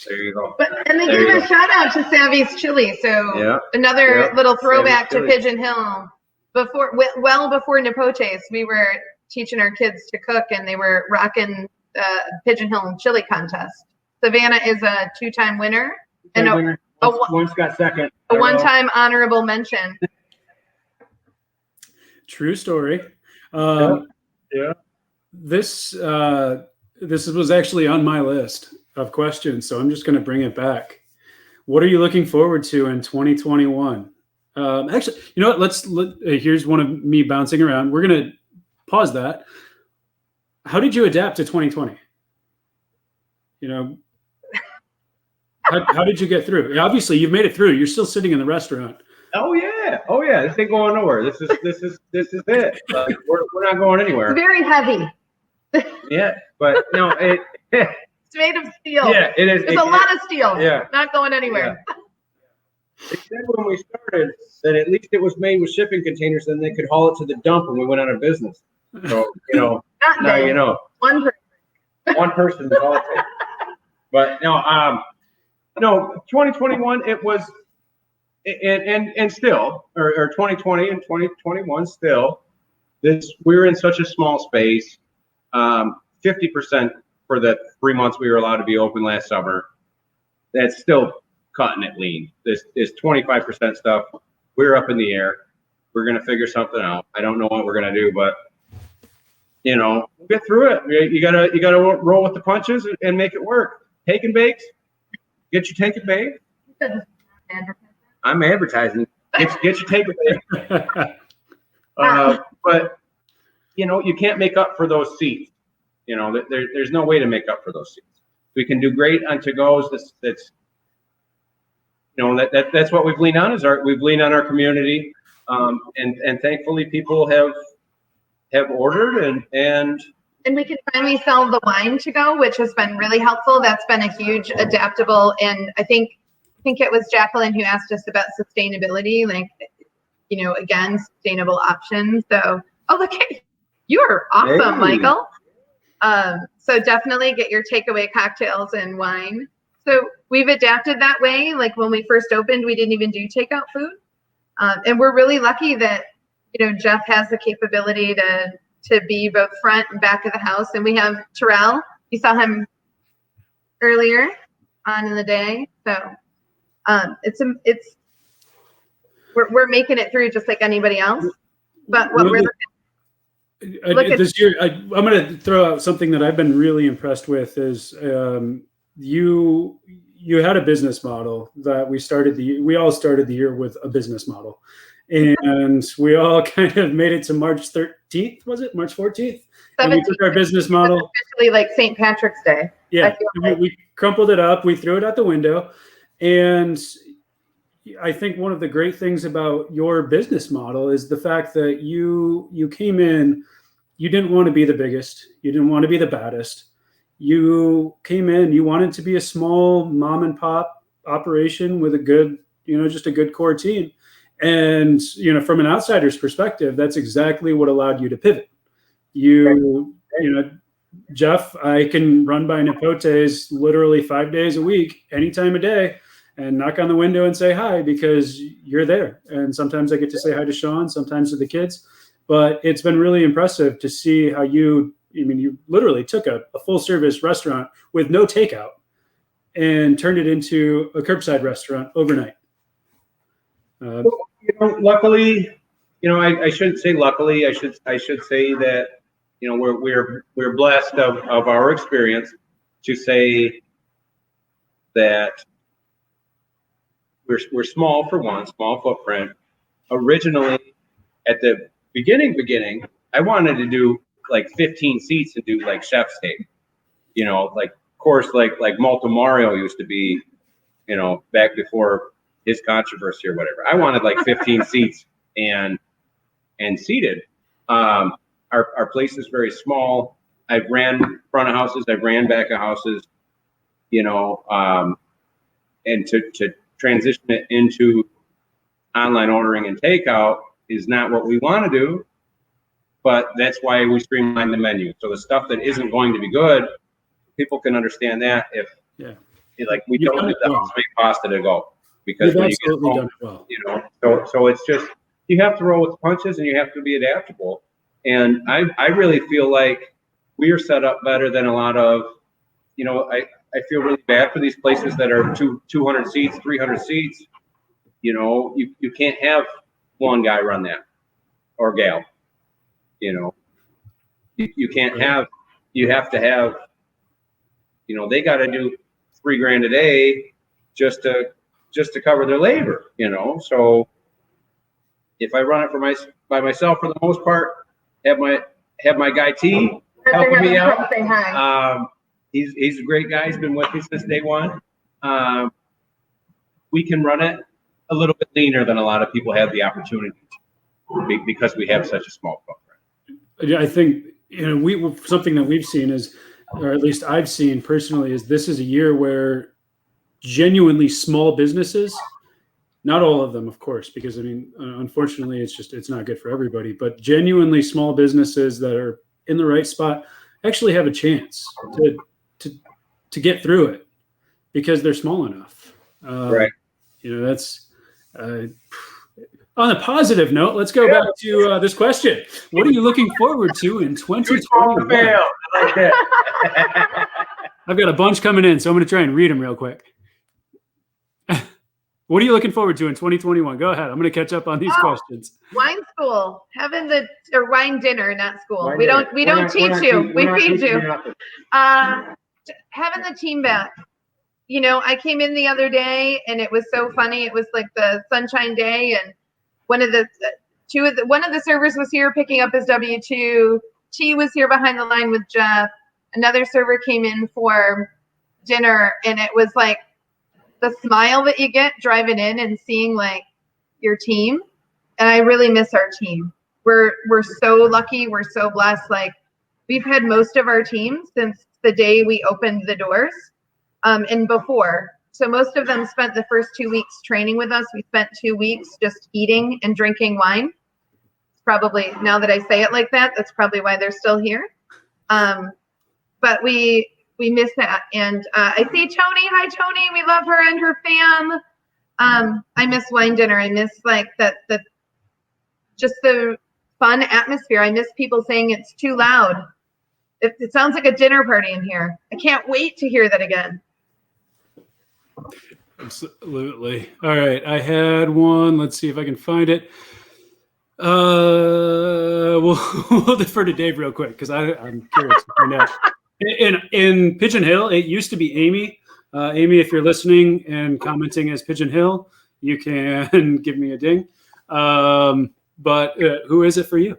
there you go. And they gave a shout out to Savvy's Chili. So another little throwback to Pigeon Hill. Well before Nipotes, we were teaching our kids to cook, and they were rocking the Pigeon Hill Chili Contest. Savannah is a 2-time winner. And once got second. A 1-time honorable mention. True story. This was actually on my list of questions, so I'm just going to bring it back. What are you looking forward to in 2021? Actually, you know what? Here's one of me bouncing around. We're going to pause that. How did you adapt to 2020? How did you get through? Obviously, you've made it through. You're still sitting in the restaurant. Oh yeah. This ain't going nowhere. This is it. Like, we're not going anywhere. It's very heavy. Yeah, but no, it's made of steel. Yeah, it is. There's a lot of steel. Yeah, not going anywhere. Yeah. They said when we started that at least it was made with shipping containers, and they could haul it to the dump when we went out of business. So now you know. One person is all it takes. But no, 2021 it was. And still, or 2020 and 2021 still, we're in such a small space. 50% for the 3 months we were allowed to be open last summer. That's still cutting it lean. This 25% stuff, we're up in the air. We're gonna figure something out. I don't know what we're gonna do, but we'll get through it. You gotta roll with the punches and make it work. Take and bakes. Get your take and bake. I'm advertising. Get your take and bake. But you can't make up for those seats. There's no way to make up for those seats. We can do great on to-goes. That's what we've leaned on we've leaned on our community, and thankfully people have ordered and we can finally sell the wine to go, which has been really helpful. That's been a huge adaptable, and I think it was Jacqueline who asked us about sustainability, like again, sustainable options. So look, you are awesome, hey. Michael. So definitely get your takeaway cocktails and wine. So we've adapted that way. Like when we first opened, we didn't even do takeout food. And we're really lucky that, Jeff has the capability to be both front and back of the house. And we have Terrell. You saw him earlier on in the day. So we're making it through just like anybody else. But what we're this year, I'm going to throw out something that I've been really impressed with is you had a business model that we all started the year with a business model, and we all kind of made it to March 13th. Was it March 14th? 17th. And we took our business model. Officially like St. Patrick's Day. Yeah, we crumpled it up. We threw it out the window, and I think one of the great things about your business model is the fact that you came in, you didn't want to be the biggest, you didn't want to be the baddest. You came in, you wanted to be a small mom and pop operation with a good, just a good core team. And, from an outsider's perspective, that's exactly what allowed you to pivot. Jeff, I can run by Nipotes literally 5 days a week, any time of day, and knock on the window and say hi because you're there. And sometimes I get to say hi to Shawn, sometimes to the kids. But it's been really impressive to see how you literally took a full service restaurant with no takeout and turned it into a curbside restaurant overnight. Luckily, I shouldn't say luckily. I should say that we're blessed of our experience to say that we're small for one, small footprint. Originally, at the beginning, I wanted to do like 15 seats and do like chef's steak, like of course like Malta Mario used to be, back before his controversy or whatever. I wanted like 15 seats and seated. Our place is very small. I've ran front of houses, I've ran back of houses, and to transition it into online ordering and takeout is not what we want to do, but that's why we streamline the menu. So the stuff that isn't going to be good, people can understand that we don't do the house-made pasta to go. Because when you get home, so it's just, you have to roll with the punches and you have to be adaptable. And I really feel like we are set up better than a lot of, I feel really bad for these places that are 200 seats, 300 seats. You can't have one guy run that or gal. You can't have. You have to have. They got to do $3,000 a day just to cover their labor. So if I run it by myself for the most part, have my guy T helping me out. Say hi. He's a great guy. He's been with me since day one. We can run it a little bit leaner than a lot of people have the opportunity to, because we have such a small footprint. I think something that we've seen is, or at least I've seen personally, is this is a year where genuinely small businesses, not all of them, of course, because unfortunately, it's not good for everybody, but genuinely small businesses that are in the right spot actually have a chance to get through it because they're small enough. Right. That's on a positive note. Let's go back to this question. What are you looking forward to in 2021? I like that. I've got a bunch coming in, so I'm going to try and read them real quick. What are you looking forward to in 2021? Go ahead. I'm going to catch up on these questions. Wine school, or wine dinner, not school. We don't teach you. We feed you. Having the team back. I came in the other day and it was so funny. It was like the sunshine day, and one of the one of the servers was here picking up his W-2. T was here behind the line with Jeff. Another server came in for dinner, and it was like the smile that you get driving in and seeing like your team. And I really miss our team. We're so lucky. We're so blessed. Like, we've had most of our team since the day we opened the doors, and before. So most of them spent the first 2 weeks training with us. We spent 2 weeks just eating and drinking wine. Probably, now that I say it like that, that's probably why they're still here. But we miss that. And I see Tony. Hi, Tony. We love her and her fam. I miss wine dinner. I miss like just the fun atmosphere. I miss people saying it's too loud. It sounds like a dinner party in here. I can't wait to hear that again. Absolutely. All right. I had one. Let's see if I can find it. We'll defer to Dave real quick because I'm curious to find out. In Pigeon Hill, it used to be Amy. Amy, if you're listening and commenting as Pigeon Hill, you can give me a ding. But who is it for you?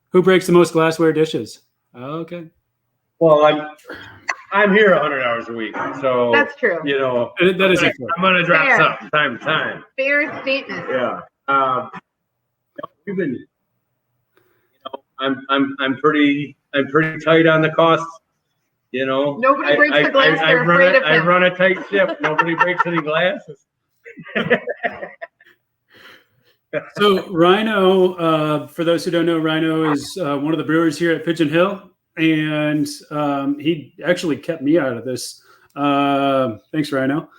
Who breaks the most glassware dishes? Okay. Well, I'm here 100 hours a week, so That's true. You know, that is I'm gonna drop Fair. something time to time. Fair statement. Yeah. We've been. You know, I'm pretty tight on the costs. You know, Nobody breaks the glass. They're afraid of him. I run a tight ship. Nobody breaks any glasses. So Rhino, for those who don't know, Rhino is one of the brewers here at Pigeon Hill, and he actually kept me out of this. Thanks, Rhino.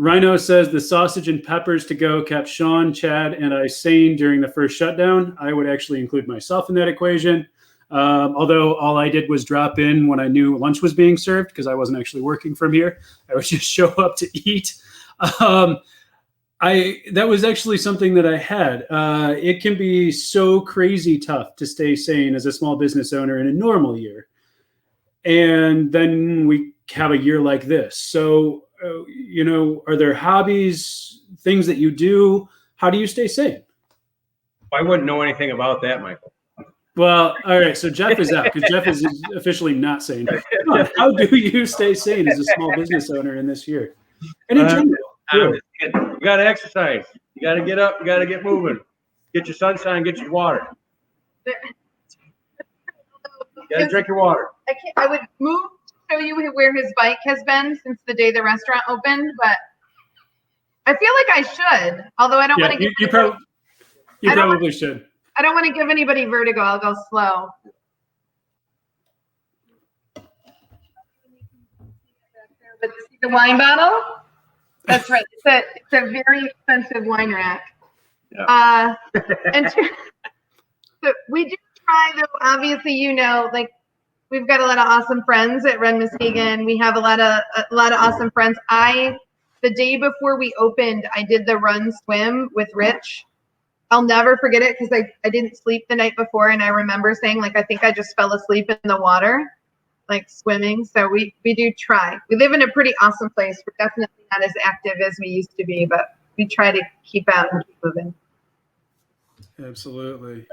Rhino says the sausage and peppers to go kept Shawn, Chad, and I sane during the first shutdown. I would actually include myself in that equation. Although all I did was drop in when I knew lunch was being served because I wasn't actually working from here. I would just show up to eat. That was actually something that I had. It can be so crazy tough to stay sane as a small business owner in a normal year. And then we have a year like this. So, are there hobbies, things that you do? How do you stay sane? I wouldn't know anything about that, Michael. Well, all right. So Jeff is out because Jeff is officially not sane. Come on, how do you stay sane as a small business owner in this year? And in general, you got to exercise. You got to get up. You got to get moving. Get your sunshine. Get your water. You got to drink your water. I would move to show you where his bike has been since the day the restaurant opened, but I feel like I should. Although I don't want to. You probably should. I don't want to give anybody vertigo. I'll go slow. But see the wine bottle? That's right. It's a very expensive wine rack. Yeah. So we do try, though. Obviously, like we've got a lot of awesome friends at Run Muskegon. We have a lot of awesome friends. The day before we opened, I did the run swim with Rich. I'll never forget it because I didn't sleep the night before, and I remember saying, like, I think I just fell asleep in the water, like swimming. So we do try. We live in a pretty awesome place. We're definitely not as active as we used to be, but we try to keep out and keep moving. Absolutely.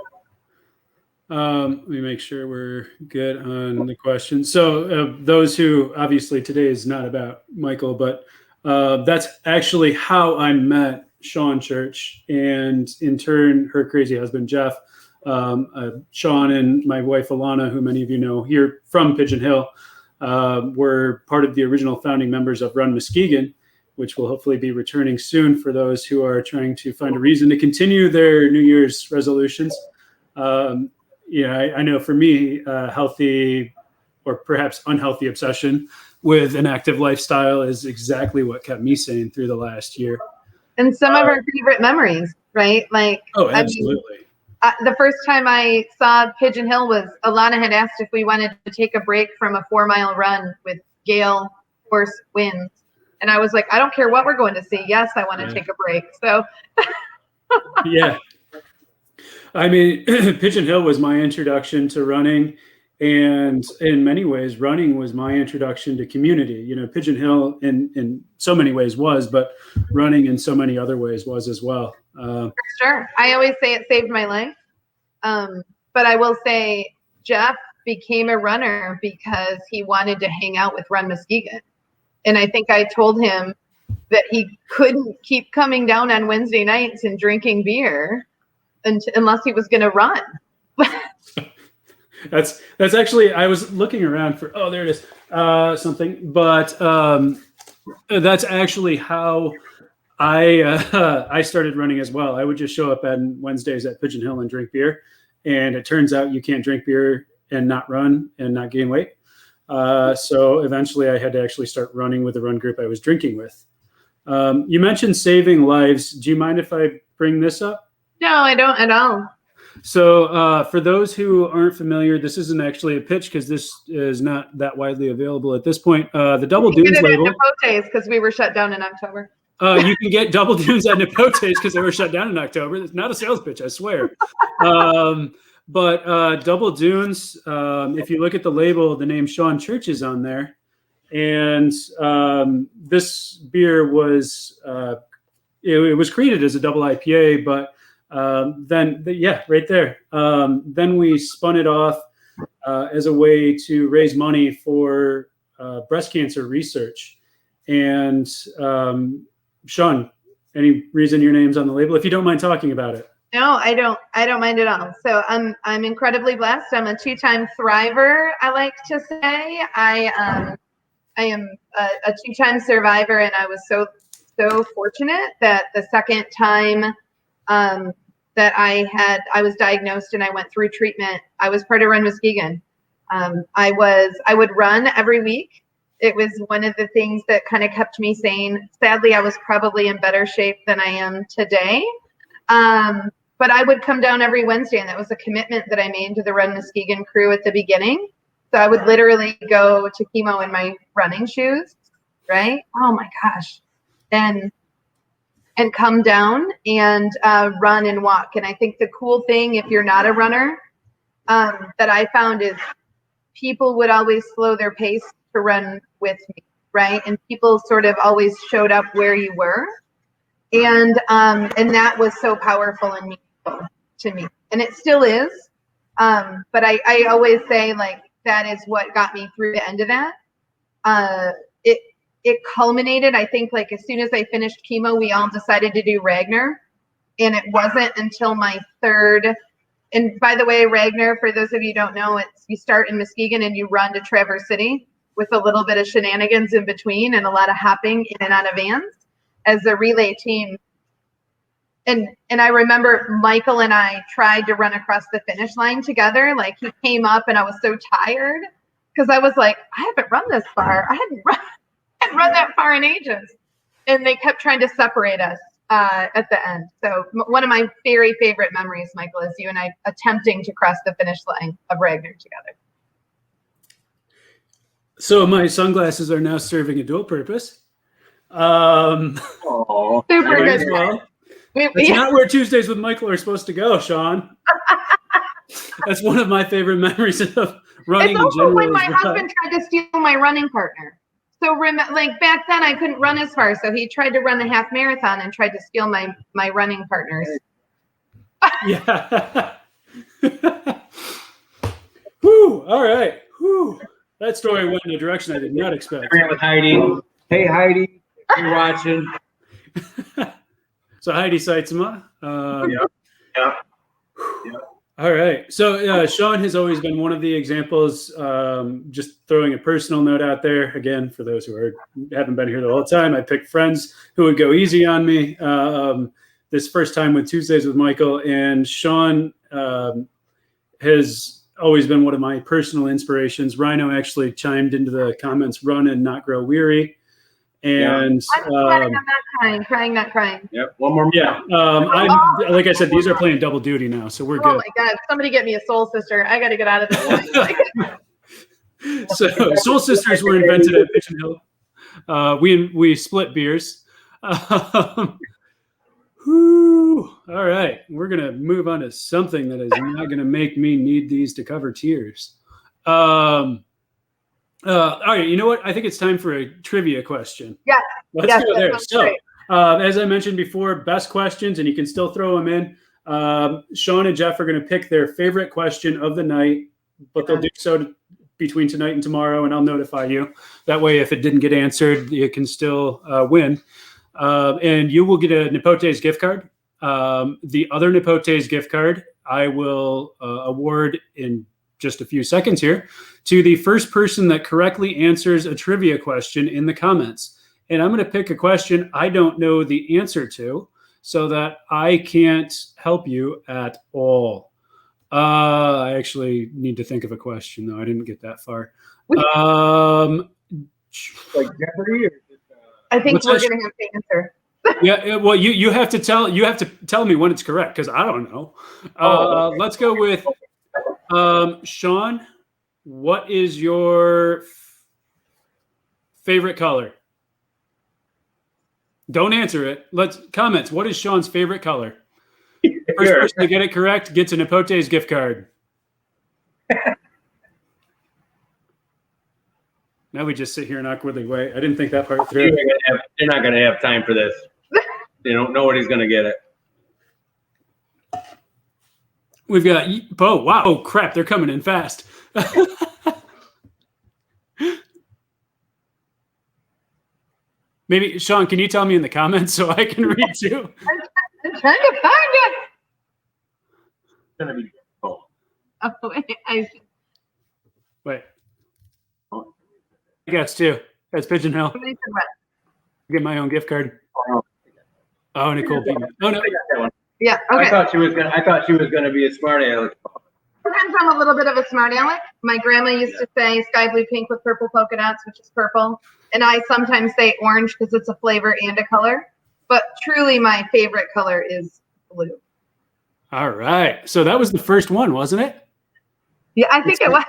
Let me make sure we're good on the question. So those who, obviously today is not about Michael, but that's actually how I met Shawn Church, and in turn, her crazy husband, Jeff. Shawn and my wife, Alana, who many of you know here from Pigeon Hill, were part of the original founding members of Run Muskegon, which will hopefully be returning soon for those who are trying to find a reason to continue their New Year's resolutions. I know for me, healthy or perhaps unhealthy obsession with an active lifestyle is exactly what kept me sane through the last year. And some of our favorite memories, right? Like, oh, absolutely. The first time I saw Pigeon Hill was Alana had asked if we wanted to take a break from a 4-mile run with gale force winds. And I was like, I don't care what we're going to see. Yes, I want to take a break. So, yeah. I mean, Pigeon Hill was my introduction to running. And in many ways, running was my introduction to community. You know, Pigeon Hill in so many ways was, but running in so many other ways was as well. For sure. I always say it saved my life. But I will say Jeff became a runner because he wanted to hang out with Run Muskegon. And I think I told him that he couldn't keep coming down on Wednesday nights and drinking beer unless he was going to run. That's actually, I was looking around for, oh, there it is, something, but that's actually how I started running as well. I would just show up on Wednesdays at Pigeon Hill and drink beer, and it turns out you can't drink beer and not run and not gain weight. So eventually I had to actually start running with the run group I was drinking with. You mentioned saving lives. Do you mind if I bring this up? No, I don't at all. So for those who aren't familiar, this isn't actually a pitch because this is not that widely available at this point. The Double Dunes label. Nepotes because we were shut down in October. You can get Double Dunes at Nipotes because they were shut down in October. It's not a sales pitch, I swear. But Double Dunes, if you look at the label, the name Shawn Church is on there. And this beer was, it was created as a double IPA, but right there. Then we spun it off as a way to raise money for breast cancer research. And Shawn, any reason your name's on the label? If you don't mind talking about it. No, I don't mind at all. So I'm incredibly blessed. I'm a 2-time thriver, I like to say. I am a 2-time survivor, and I was so fortunate that the second time that I was diagnosed and I went through treatment, I was part of Run Muskegon. I would run every week. It was one of the things that kind of kept me sane. Sadly, I was probably in better shape than I am today. But I would come down every Wednesday, and that was a commitment that I made to the Run Muskegon crew at the beginning. So I would literally go to chemo in my running shoes, right? Oh my gosh. And come down and run and walk. And I think the cool thing, if you're not a runner, that I found is people would always slow their pace to run with me, right? And people sort of always showed up where you were. And that was so powerful and meaningful to me. And it still is. But I always say, like, that is what got me through the end of that. It culminated, I think, like as soon as I finished chemo, we all decided to do Ragnar. And it wasn't until my third, and by the way, Ragnar, for those of you who don't know, you start in Muskegon and you run to Traverse City with a little bit of shenanigans in between and a lot of hopping in and out of vans as a relay team. And I remember Michael and I tried to run across the finish line together. Like, he came up and I was so tired because I was like, I haven't run this far. I hadn't run that far in ages. And they kept trying to separate us at the end. So one of my very favorite memories, Michael, is you and I attempting to cross the finish line of Ragnar together. So my sunglasses are now serving a dual purpose. Super good. Well. It's not where Tuesdays with Michael are supposed to go, Shawn. That's one of my favorite memories of running. It's also when my husband tried to steal my running partner. So like back then I couldn't run as far, so he tried to run the half marathon and tried to steal my running partners. Yeah. Whew, all right. Whew. That story went in a direction I did not expect. I ran with Heidi. Hey, Heidi, you're watching. So Heidi Seitzma. Yeah. All right. So Shawn has always been one of the examples, just throwing a personal note out there. Again, for those who haven't been here the whole time, I picked friends who would go easy on me this first time with Tuesdays with Michael. And Shawn has always been one of my personal inspirations. Rhino actually chimed into the comments, run and not grow weary. And I'm not crying, not crying. Yep, one more. Yeah, like I said, these are playing double duty now, so we're good. Oh my God! Somebody get me a Soul Sister. I got to get out of this. So Soul Sisters were invented at Pigeon Hill. We split beers. Whew. All right, we're gonna move on to something that is not gonna make me need these to cover tears. All right, you know what? I think it's time for a trivia question. Yes. Let's Yes, go that there. sounds So, great. as I mentioned before, best questions, and you can still throw them in. Shawn and Jeff are going to pick their favorite question of the night, but they'll do so between tonight and tomorrow, and I'll notify you. That way, if it didn't get answered, you can still win. And you will get a Nepotes gift card. The other Nepotes gift card I will award in just a few seconds here to the first person that correctly answers a trivia question in the comments. And I'm going to pick a question I don't know the answer to so that I can't help you at all. I actually need to think of a question, though. I didn't get that far. Like Jeopardy? Or I think we're going to have to answer. Yeah, well, you have to tell me when it's correct because I don't know. Okay. Let's go with Shawn. What is your favorite color? Don't answer it. Let's comments. What is Shawn's favorite color? First person to get it correct gets a Nepotes gift card. Now we just sit here and awkwardly wait. I didn't think that part through. They're not going to have time for this. They don't know what he's going to get it. We've got Bo. Wow. Oh, crap. They're coming in fast. Maybe, Shawn, can you tell me in the comments so I can read too? I'm trying to find it. It's going to be Oh, wait. Wait. I guess too. That's Pigeon Hill. Get my own gift card. Oh, Nicole beat me. Oh no. Yeah. Okay. I thought she was gonna be a smart aleck. Sometimes I'm a little bit of a smart aleck. My grandma used to say sky blue pink with purple polka dots, which is purple. And I sometimes say orange because it's a flavor and a color. But truly my favorite color is blue. All right. So that was the first one, wasn't it? Yeah, I think it was.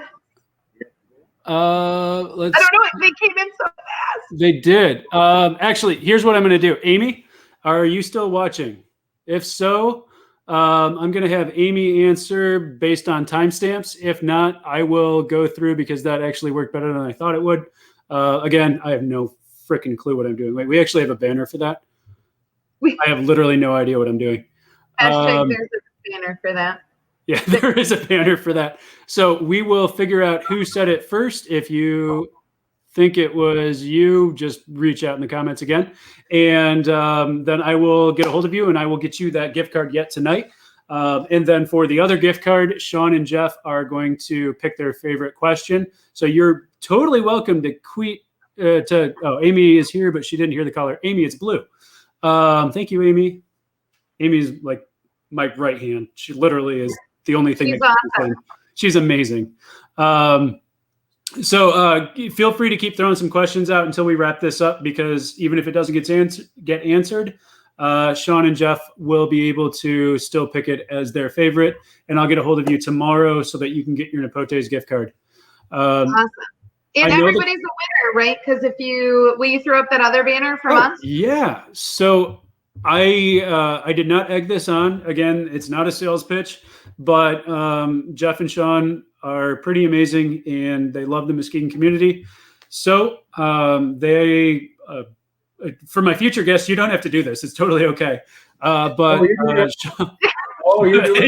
I don't know. They came in so fast. They did. Actually, here's what I'm going to do. Amy, are you still watching? If so, I'm going to have Amy answer based on timestamps. If not, I will go through because that actually worked better than I thought it would. Again, I have no freaking clue what I'm doing. Wait, we actually have a banner for that. I have literally no idea what I'm doing. Hashtag there's a banner for that. Yeah, there is a banner for that. So we will figure out who said it first. If you think it was you, just reach out in the comments again. And then I will get a hold of you and I will get you that gift card yet tonight. And then for the other gift card, Shawn and Jeff are going to pick their favorite question. So you're totally welcome to tweet Amy is here, but she didn't hear the color. Amy, it's blue. Thank you, Amy. Amy's like my right hand. She literally is the only thing. She's awesome. She's amazing. So feel free to keep throwing some questions out until we wrap this up, because even if it doesn't get answered, Shawn and Jeff will be able to still pick it as their favorite, and I'll get a hold of you tomorrow so that you can get your Nepotes gift card. Awesome. And everybody's a winner, right? Because will you throw up that other banner from us? Yeah. So I did not egg this on. Again, it's not a sales pitch, but Jeff and Shawn are pretty amazing and they love the Muskegon community. So they, for my future guests, you don't have to do this. It's totally okay. But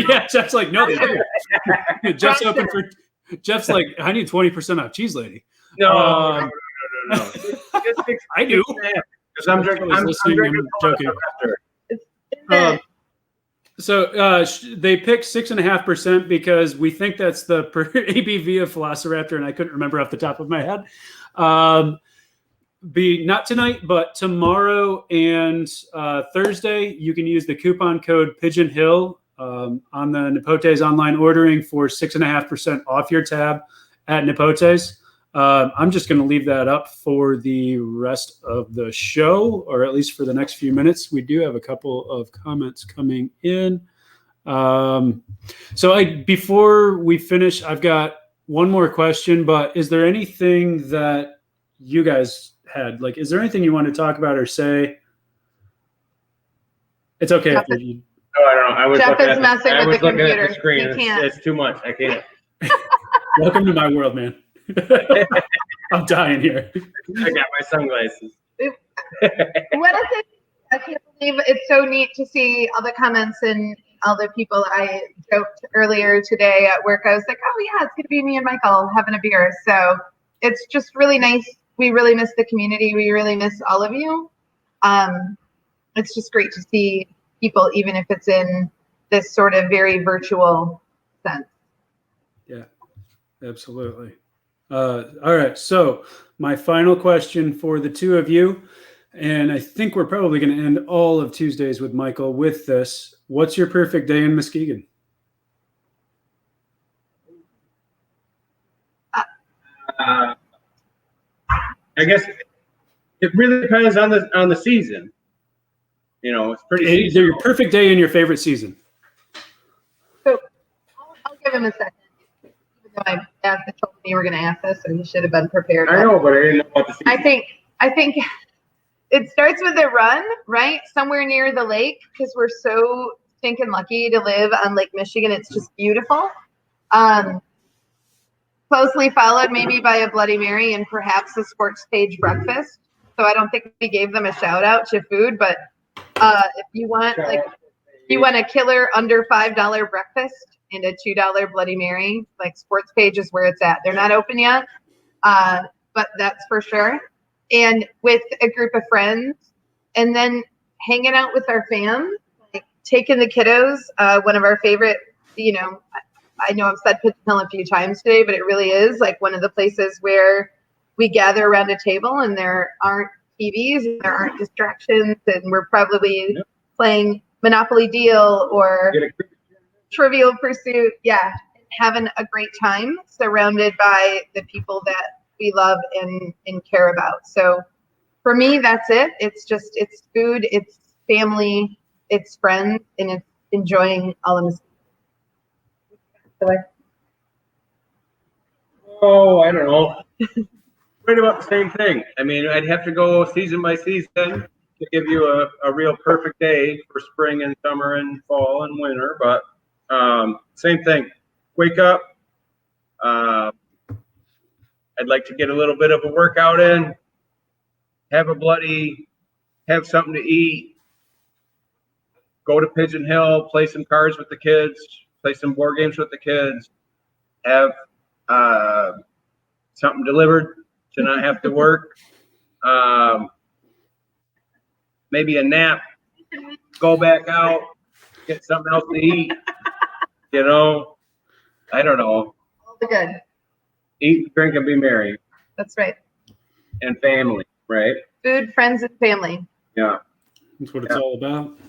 yeah, Jeff's like, no, they do. Jeff's open for. Jeff's like, I need 20% off cheese lady. No. I do. Because I'm drinking. I'm joking. So they picked 6.5% because we think that's the per ABV of Velociraptor, and I couldn't remember off the top of my head. Not tonight, but tomorrow and Thursday, you can use the coupon code Pigeon Hill on the Nepotes online ordering for 6.5% off your tab at Nepotes. I'm just going to leave that up for the rest of the show, or at least for the next few minutes. We do have a couple of comments coming in. So before we finish, I've got one more question, but is there anything that you guys had? Like, is there anything you want to talk about or say? It's okay. No, I don't know. Jeff is messing with the computer. At the screen. It's too much. I can't. Welcome to my world, man. I'm dying here. I got my sunglasses. What is it? I can't believe it's so neat to see all the comments and all the people. I joked earlier today at work. I was like, oh yeah, it's gonna be me and Michael having a beer. So it's just really nice. We really miss the community. We really miss all of you. It's just great to see people, even if it's in this sort of very virtual sense. Yeah, absolutely. All right. So my final question for the two of you, and I think we're probably going to end all of Tuesdays with Michael with this. What's your perfect day in Muskegon? I guess it really depends on the season. You know, it's pretty seasonal. Your perfect day in your favorite season. So I'll give him a second. Even though I told me you were going to ask this, so he should have been prepared. I know, but I didn't know about the season. I think it starts with a run, right? Somewhere near the lake, because we're so stinking lucky to live on Lake Michigan. It's just beautiful. Closely followed maybe by a Bloody Mary and perhaps a sports page breakfast. So I don't think we gave them a shout out to food, but if you want a killer under $5 breakfast and a $2 Bloody Mary, like Sports Page is where it's at. They're not open yet, but that's for sure. And with a group of friends, and then hanging out with our fam, like taking the kiddos. One of our favorite, I know I've said Pigeon a few times today, but it really is like one of the places where we gather around a table and there aren't TVs and there aren't distractions, and we're probably playing Monopoly Deal or Trivial Pursuit. Yeah, having a great time surrounded by the people that we love and care about. So for me, that's it. It's food, it's family, it's friends, and it's enjoying all of this. Oh, I don't know. Right about the same thing. I mean, I'd have to go season by season to give you a real perfect day for spring and summer and fall and winter. But same thing. Wake up. I'd like to get a little bit of a workout in. Have something to eat. Go to Pigeon Hill, play some cards with the kids, play some board games with the kids. Have something delivered to not have to work. Maybe a nap. Go back out. Get something else to eat. I don't know. All the good. Eat, drink, and be merry. That's right. And family, right? Food, friends, and family. Yeah. That's what it's all about.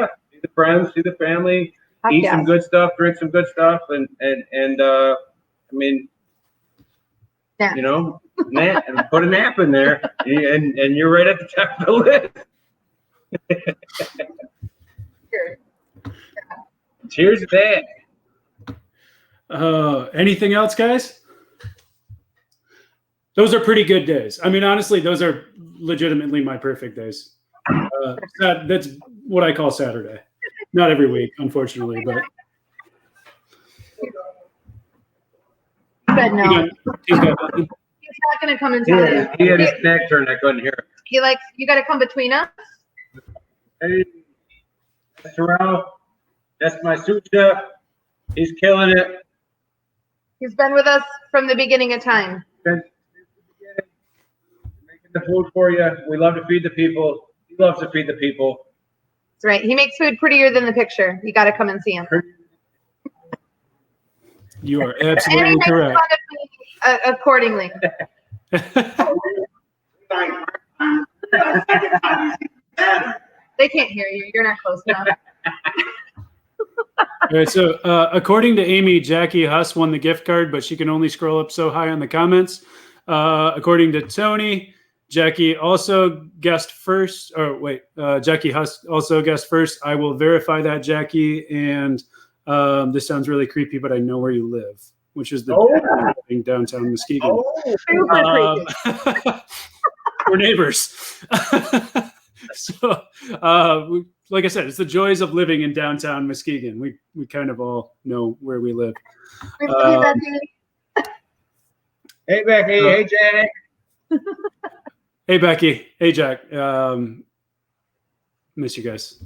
Yeah. See the friends, see the family, eat some good stuff, drink some good stuff, and I mean, nap, and put a nap in there, and you're right at the top of the list. Sure. Cheers to that. Anything else, guys? Those are pretty good days. I mean, honestly, those are legitimately my perfect days. That's what I call Saturday. Not every week, unfortunately, but. But no. He's got nothing. He's not going to come and tell you. He had his neck turned. I couldn't hear him. He likes, you got to come between us. Hey, that's Ralph. That's my sous chef. He's killing it. He's been with us from the beginning of time. Making the food for you. We love to feed the people. He loves to feed the people. That's right. He makes food prettier than the picture. You got to come and see him. You are absolutely correct. Accordingly. They can't hear you. You're not close enough. All right, so according to Amy, Jackie Huss won the gift card, but she can only scroll up so high on the comments. According to Tony, Jackie also guessed first. Jackie Huss also guessed first. I will verify that, Jackie. And this sounds really creepy, but I know where you live, which is the downtown Muskegon. We're neighbors. So, like I said, it's the joys of living in downtown Muskegon. We kind of all know where we live. Hey, Becky. Hey, Jack. Hey, Becky. Hey, Jack. Miss you guys.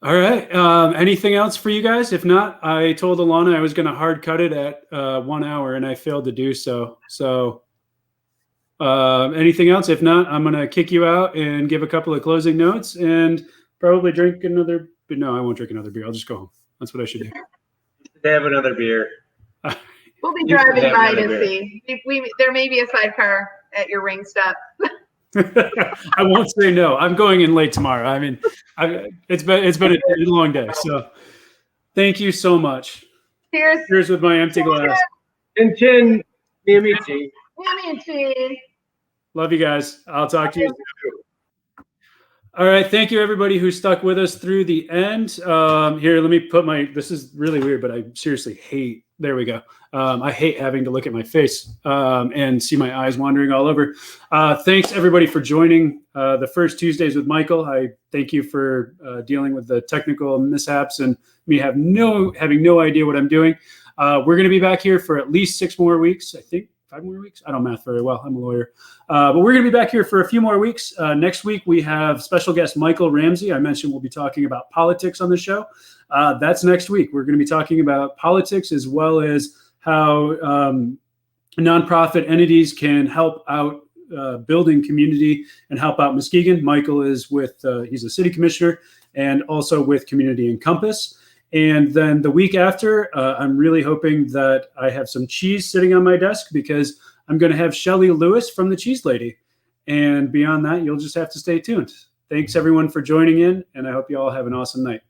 All right. Anything else for you guys? If not, I told Alana I was going to hard cut it at 1 hour, and I failed to do so. So anything else? If not, I'm going to kick you out and give a couple of closing notes and probably drink another. But no, I won't drink another beer. I'll just go home. That's what I should do. Have another beer. We'll be driving by to see. There may be a sidecar at your ring stop. I won't say no. I'm going in late tomorrow. I mean, it's been a long day. So thank you so much. Cheers. Cheers with my empty glass. And chin, mi amici. Love you guys. I'll talk to you soon. All right. Thank you, everybody who stuck with us through the end. Here, let me put this is really weird, but I seriously hate. There we go. I hate having to look at my face and see my eyes wandering all over. Thanks, everybody, for joining the first Tuesdays with Michael. I thank you for dealing with the technical mishaps and me having no idea what I'm doing. We're going to be back here for at least 6 more weeks. I think 5 more weeks. I don't math very well. I'm a lawyer. But we're going to be back here for a few more weeks. Next week, we have special guest Michael Ramsey. I mentioned we'll be talking about politics on the show. That's next week. We're going to be talking about politics as well as how nonprofit entities can help out building community and help out Muskegon. Michael is he's a city commissioner and also with Community Encompass. And then the week after, I'm really hoping that I have some cheese sitting on my desk because I'm going to have Shelly Lewis from the Cheese Lady. And beyond that, you'll just have to stay tuned. Thanks, everyone, for joining in, and I hope you all have an awesome night.